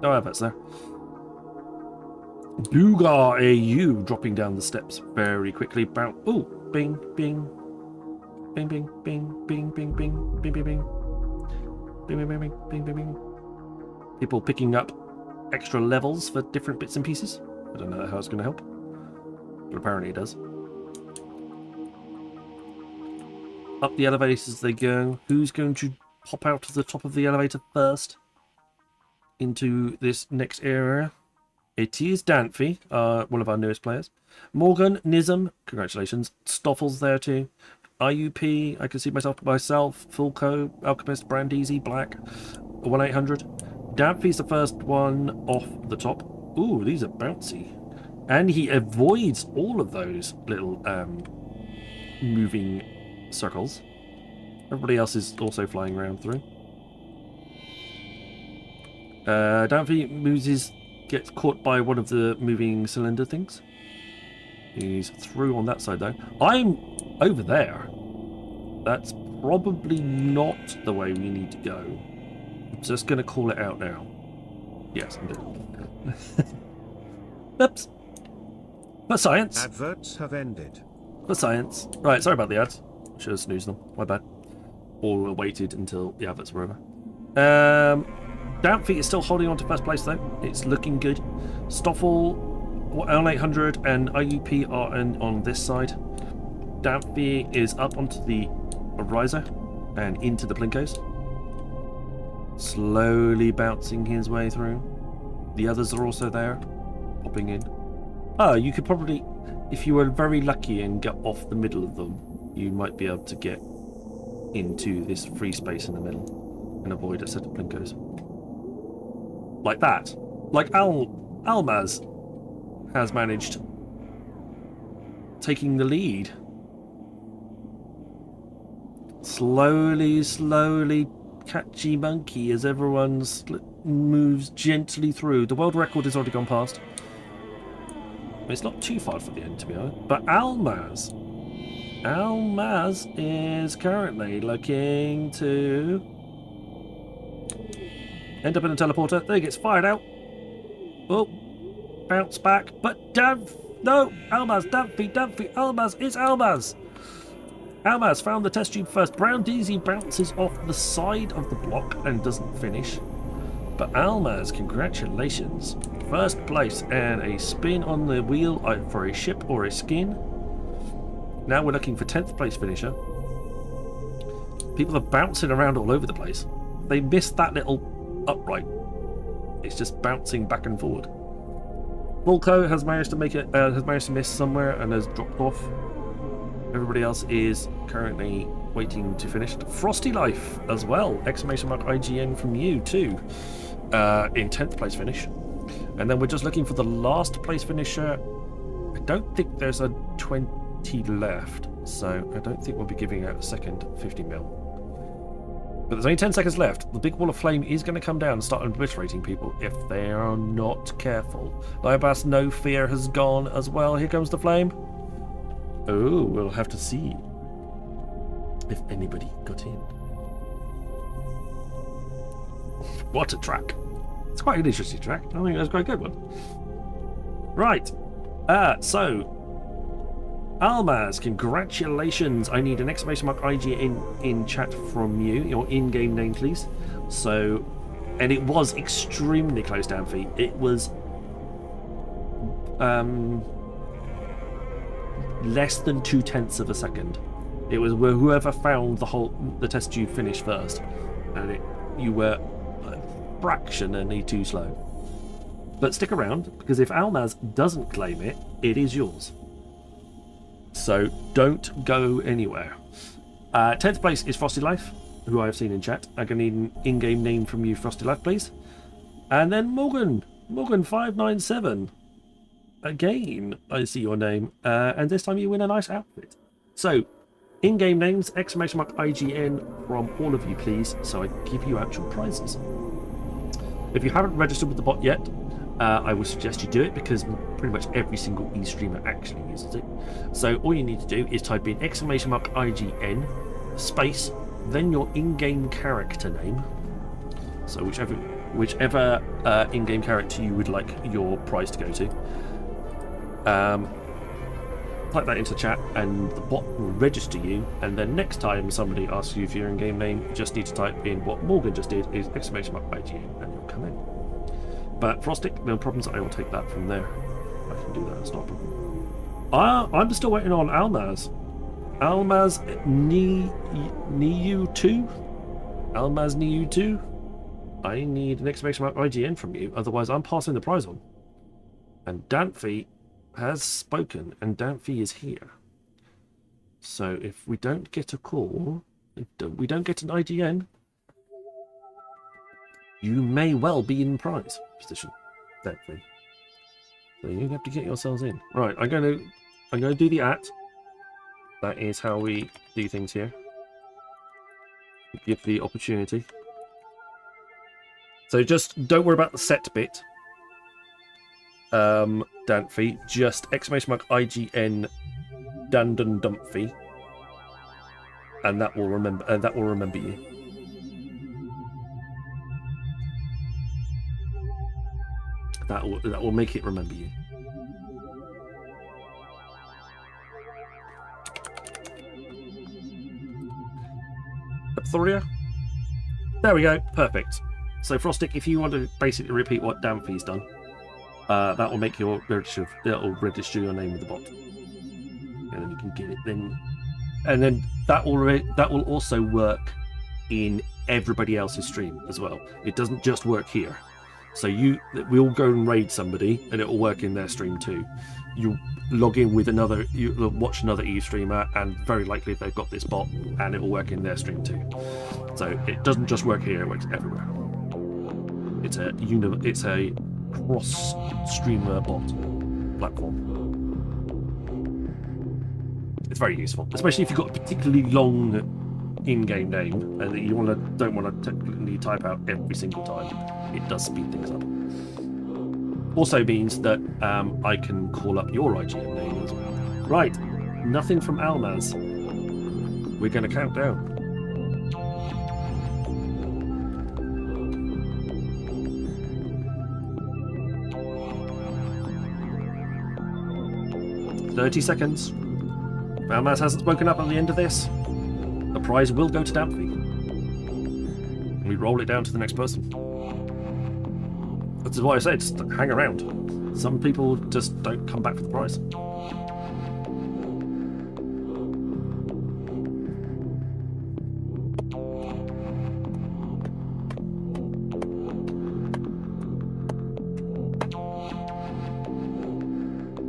No adverts there. Boogar AU dropping down the steps very quickly. Ooh, bing, bing. Bing, bing, bing, bing, bing, bing, bing, bing, bing. Bing, bing, bing, bing, bing, bing, bing. People picking up extra levels for different bits and pieces. I don't know how it's going to help, but apparently it does. Up the elevators as they go. Who's going to pop out to the top of the elevator first into this next area? It is Danfy, one of our newest players. Morgan, Nism, congratulations. Stoffel's there too. IUP, I can see myself, Fulco, Alchemist, Brandeezy, Black, 1-800. Danfy's the first one off the top. Ooh, these are bouncy. And he avoids all of those little moving circles. Everybody else is also flying around through. Danfy gets caught by one of the moving cylinder things. He's through on that side though. I'm over there. That's probably not the way we need to go. I'm just going to call it out now. Yes, I'm doing. Oops. For science. Adverts have ended. For science. Right, sorry about the ads. Should have snoozed them. My bad. Or waited until the adverts were over. Danfy is still holding on to first place though. It's looking good. Stoffel, L800 and IUP are on this side. Danfy is up onto the riser and into the blinkos. Slowly bouncing his way through. The others are also there, popping in. Oh, you could probably, if you were very lucky and get off the middle of them, you might be able to get into this free space in the middle and avoid a set of blinkos. Like that. Like Almaz has managed taking the lead. Slowly, catchy monkey as everyone moves gently through. The world record has already gone past. It's not too far for the end, to be honest. But Almaz is currently looking to end up in a teleporter. There he gets fired out. Oh, bounce back. But no, Almaz, Danfy, Almaz, it's Almaz. Almaz found the test tube first. Brandeezy bounces off the side of the block and doesn't finish. But Almaz, congratulations. First place and a spin on the wheel for a ship or a skin. Now we're looking for 10th place finisher. People are bouncing around all over the place. They missed that little upright. It's just bouncing back and forward. Volko has managed to miss somewhere and has dropped off. Everybody else is currently waiting to finish. Frosty Life as well. Exclamation mark IGN from you too. In 10th place finish. And then we're just looking for the last place finisher. I don't think there's a 20 left, so I don't think we'll be giving out a second 50 mil. But there's only 10 seconds left. The big wall of flame is going to come down and start obliterating people if they are not careful. Liabas, no fear has gone as well. Here comes the flame. Oh, we'll have to see if anybody got in. What a track. It's quite an interesting track. I think that's quite a good one. Right. So Almaz, congratulations. I need an exclamation mark IG in chat from you. Your in-game name, please. So, and it was extremely close, Danfy. It was less than 0.2 of a second. It was whoever found the test tube finish first, and you were a fraction only too slow. But stick around, because if Almaz doesn't claim it, it is yours. So don't go anywhere. 10th place is Frosty Life, who I have seen in chat. I'm going to need an in-game name from you, Frosty Life, please. And then Morgan597. Again, I see your name. And this time you win a nice outfit. So, in-game names, exclamation mark IGN from all of you, please, so I give you actual prizes. If you haven't registered with the bot yet, I would suggest you do it, because pretty much every single e-streamer actually uses it. So all you need to do is type in exclamation mark IGN space, then your in-game character name. So whichever in-game character you would like your prize to go to. Type that into chat and the bot will register you, and then next time somebody asks you for your in-game name, you just need to type in what Morgan just did, is exclamation mark IGN, and you'll come in. But Frostic, no problems, I will take that from there. I can do that, it's not a problem. I'm still waiting on Almaz. Almaz Niu2? Almaz Niu2? I need an exclamation mark IGN from you, otherwise I'm passing the prize on. And Danfy has spoken, and Danfy is here. So if we don't get a call, if we don't get an IGN, you may well be in prize position, Danfy. So you have to get yourselves in. Right, I'm going to do the @ That is how we do things here. Give the opportunity. So just don't worry about the set bit. Danfy, just exclamation mark IGN Dandun Dumphy, and that will remember you. That will make it remember you. Thoria? There we go, perfect. So Frostic, if you want to basically repeat what Danfy's done, that will make your register your name with the bot, and then you can get it. And then that will also work in everybody else's stream as well. It doesn't just work here. So we'll go and raid somebody, and it will work in their stream too. You log in with you watch another e-streamer, and very likely they've got this bot, and it will work in their stream too. So it doesn't just work here; it works everywhere. It's a cross-streamer bot platform. It's very useful, especially if you've got a particularly long in-game name and that you don't want to technically type out every single time. It does speed things up. Also means that I can call up your IGN name as well. Right, nothing from Almaz. We're going to count down. "30 seconds. If Almaz hasn't spoken up at the end of this, the prize will go to Danfy. We roll it down to the next person. That's why I say just hang around. Some people just don't come back for the prize.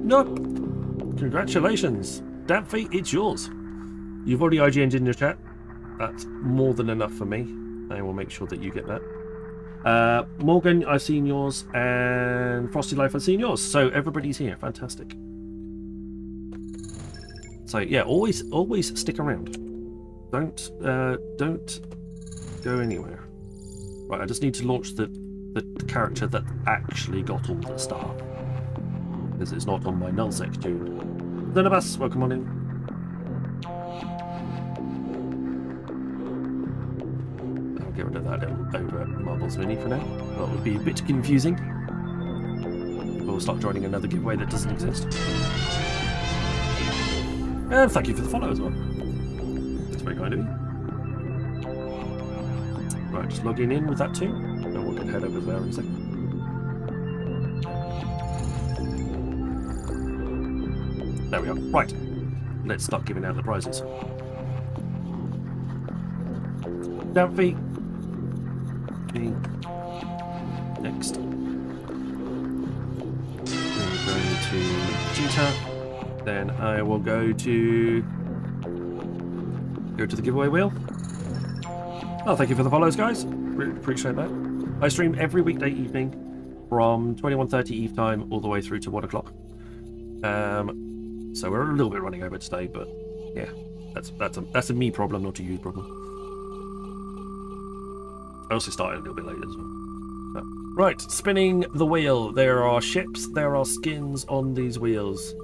Nope. Congratulations, Danfy, it's yours. You've already IGN'd in your chat. That's more than enough for me. I will make sure that you get that. Morgan, I've seen yours, and Frosty Life, I've seen yours. So everybody's here. Fantastic. So yeah, always stick around. Don't go anywhere. Right, I just need to launch the character that actually got all the stuff, because it's not on my null section. None of us, welcome on in. get rid of that little over marbles mini for now. That would be a bit confusing. We'll start joining another giveaway that doesn't exist. And thank you for the follow as well. That's very kind of you. Right, just logging in with that too. And we'll head over there in a second. There we are. Right. Let's start giving out the prizes. Down feet. Okay. Next. Then we're going to Jita. Then I will go to the giveaway wheel. Oh, thank you for the follows, guys. Really appreciate that. I stream every weekday evening from 21:30 Eve time all the way through to 1 o'clock. So we're a little bit running over today, but yeah, that's a me problem, not a you problem. I also started a little bit late as well. So, right, spinning the wheel. There are ships, there are skins on these wheels.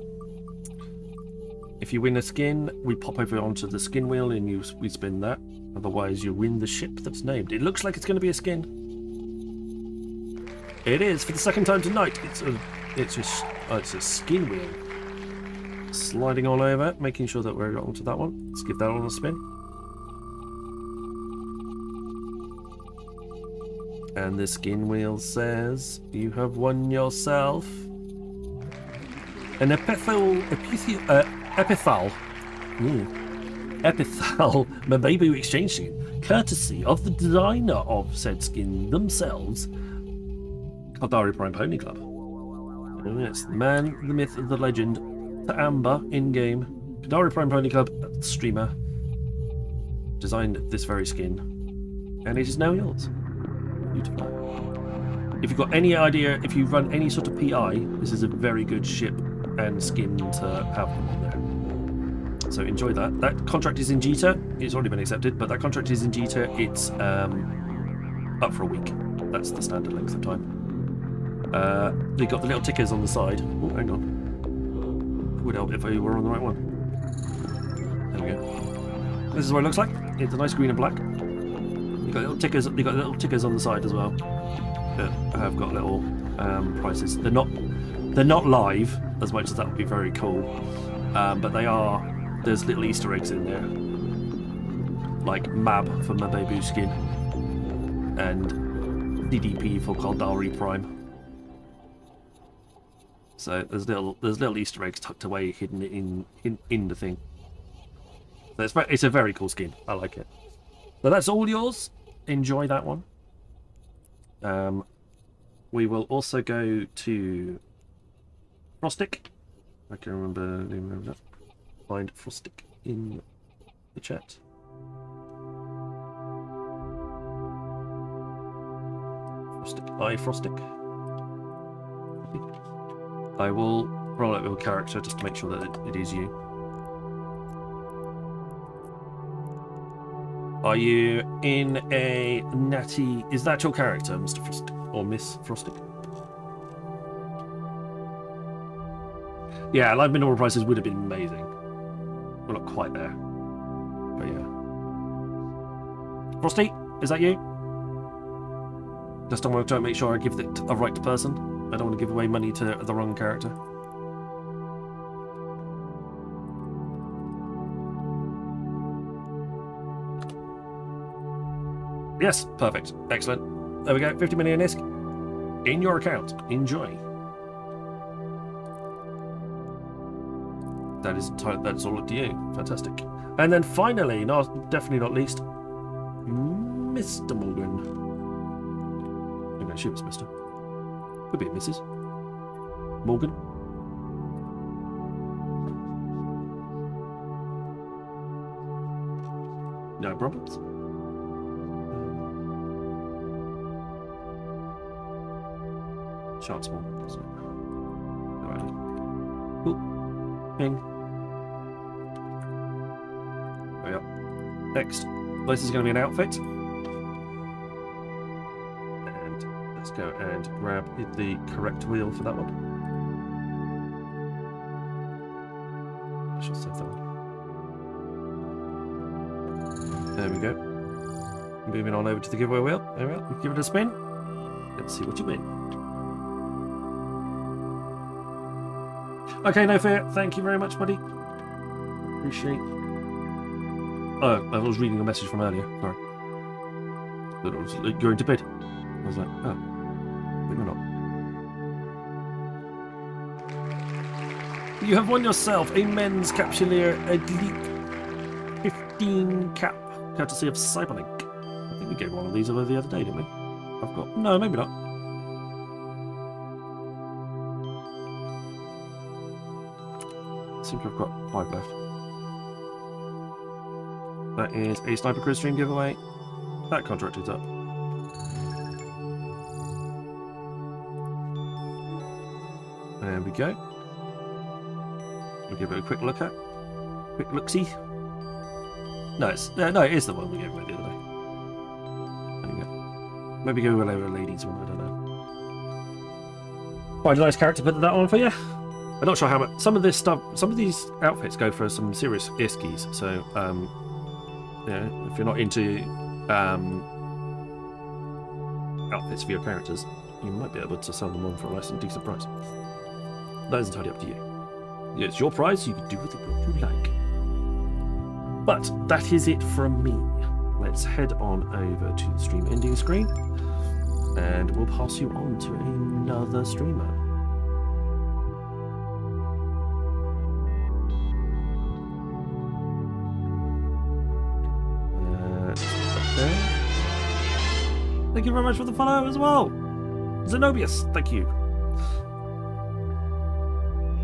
If you win a skin, we pop over onto the skin wheel and we spin that. Otherwise, you win the ship that's named. It looks like it's going to be a skin. It is for the second time tonight. It's a skin wheel. Sliding on over, making sure that we're onto that one. Let's give that one a spin. And the skin wheel says you have won yourself an epithal Mababu exchange skin, courtesy of the designer of said skin themselves, Caldari Prime Pony Club. Oh yes, the man, the myth, the legend, to Amber in-game, Caldari Prime Pony Club streamer, designed this very skin, and it is now yours. Beautiful. If you've got any idea, if you run any sort of PI, this is a very good ship and skin to have them on there. So enjoy that. That contract is in Jita. It's already been accepted, but that contract is in Jita. It's up for a week. That's the standard length of time. They got the little tickers on the side. Oh, hang on. It would help if we were on the right one. There we go. This is what it looks like. It's a nice green and black. You got little tickers. You got little tickers on the side as well. That have got little prices. They're not live as much as that would be very cool, but they are. There's little Easter eggs in there, like Mab for Mababu skin, and DDP for Caldari Prime. So there's little Easter eggs tucked away, hidden in the thing. So it's a very cool skin. I like it. So that's all yours. Enjoy that one. We will also go to Frostic. I can remember that. Find Frostic in the chat. Frostic. I will roll out your character just to make sure that it is you. Are you in a natty... Is that your character, Mr. Frostic? Or Miss Frostic? Yeah, live mineral prices would have been amazing. We're not quite there. But yeah. Frosty, is that you? Just want to make sure I give it a right person. I don't want to give away money to the wrong character. Yes, perfect. Excellent. There we go. 50 million ISK in your account. Enjoy. That's all up to you. Fantastic. And then finally, definitely not least, Mr. Morgan. I'm going to assume it's Mr. Could be a Mrs. Morgan. No problems. Chance Morgan, doesn't it? Alright. Cool. Ping. There we are. Next. This is going to be an outfit. And let's go and grab the correct wheel for that one. I should save that one. There we go. Moving on over to the giveaway wheel. There we are. Give it a spin. Let's see what you win. Okay, no fear. Thank you very much, buddy. Appreciate. Oh, I was reading a message from earlier. Sorry. That I was going to bed. I was like, oh, but you're not. You have won yourself a men's Capsuleer Elite 15 cap, courtesy of Cyberlink. I think we gave one of these away the other day, didn't we? I've got... No, maybe not. Seems to have got 5 left. That is a Sniper Quiz Stream giveaway. That contract is up. There we go. We'll give it a quick look at. Quick look-see. No, it is the one we gave away the other day. There you go. Maybe go with a ladies one, I don't know. Quite a nice character, put that on for you. I'm not sure how much. Some of this stuff, some of these outfits go for some serious iskies, so yeah, if you're not into outfits for your characters, you might be able to sell them on for a nice and decent price. That is entirely up to you. It's your prize, you can do with it what you like. But that is it from me. Let's head on over to the stream ending screen, and we'll pass you on to another streamer. Thank you very much for the follow as well. Zenobius, thank you.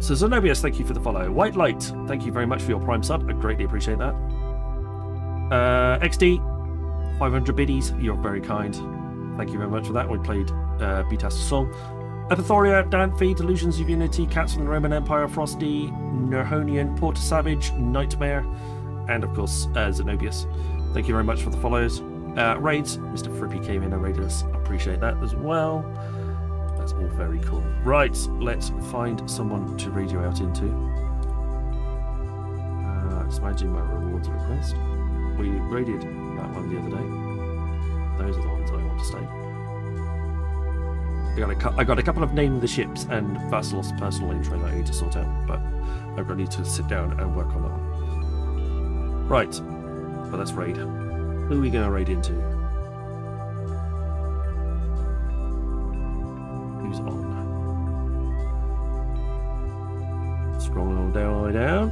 So Zenobius, thank you for the follow. White Light, thank you very much for your Prime sub. I greatly appreciate that. XD, 500 biddies, you're very kind. Thank you very much for that. We played Beatas Song. Epithoria, Danthi, Delusions of Unity, Cats from the Roman Empire, Frosty, Nerhonian, Porter Savage, Nightmare, and of course Zenobius. Thank you very much for the follows. Raids, Mr. Frippy came in and raided us. Appreciate that as well. That's all very cool. Right, let's find someone to raid you out into. Just managing my rewards request. We raided that one the other day. Those are the ones I want to stay. I got a couple of name the ships and Vassal's personal intro that I need to sort out, but I'm going to need to sit down and work on that one. Right, but let's raid. Who are we going to raid into? Who's on? Scrolling all down.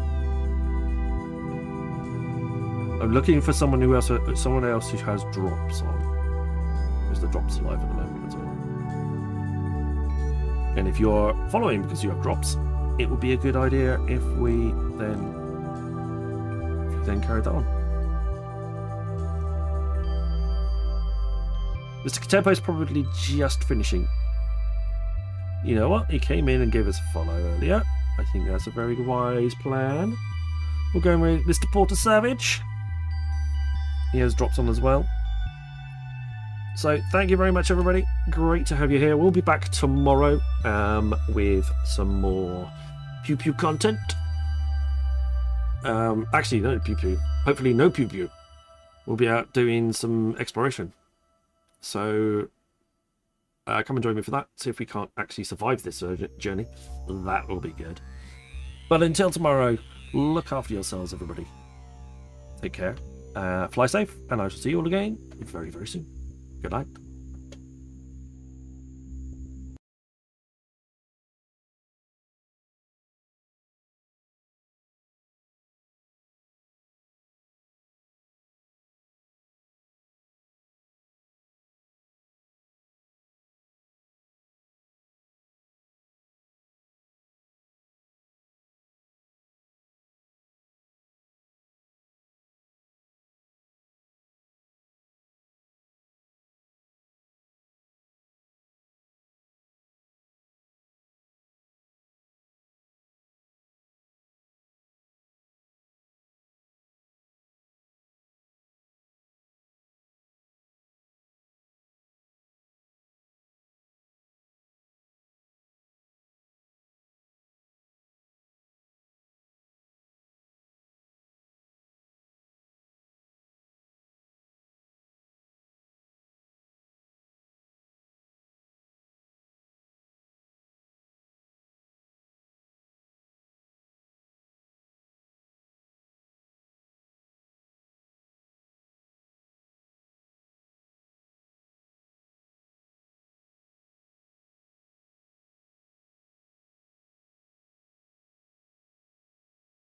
I'm looking for someone else who has drops on. Because the drops alive at the moment as well. And if you're following because you have drops, it would be a good idea if you then carried that on. Mr. Katempo is probably just finishing. You know what? He came in and gave us a follow earlier. I think that's a very wise plan. We'll go with Mr. Porter Savage. He has drops on as well. So thank you very much, everybody. Great to have you here. We'll be back tomorrow with some more Pew Pew content. Actually, no Pew Pew. Hopefully no Pew Pew. We'll be out doing some exploration. So come and join me for that. See if we can't actually survive this journey. That will be good. But until tomorrow, look after yourselves, everybody. Take care. Fly safe, and I shall see you all again very, very soon. Good night.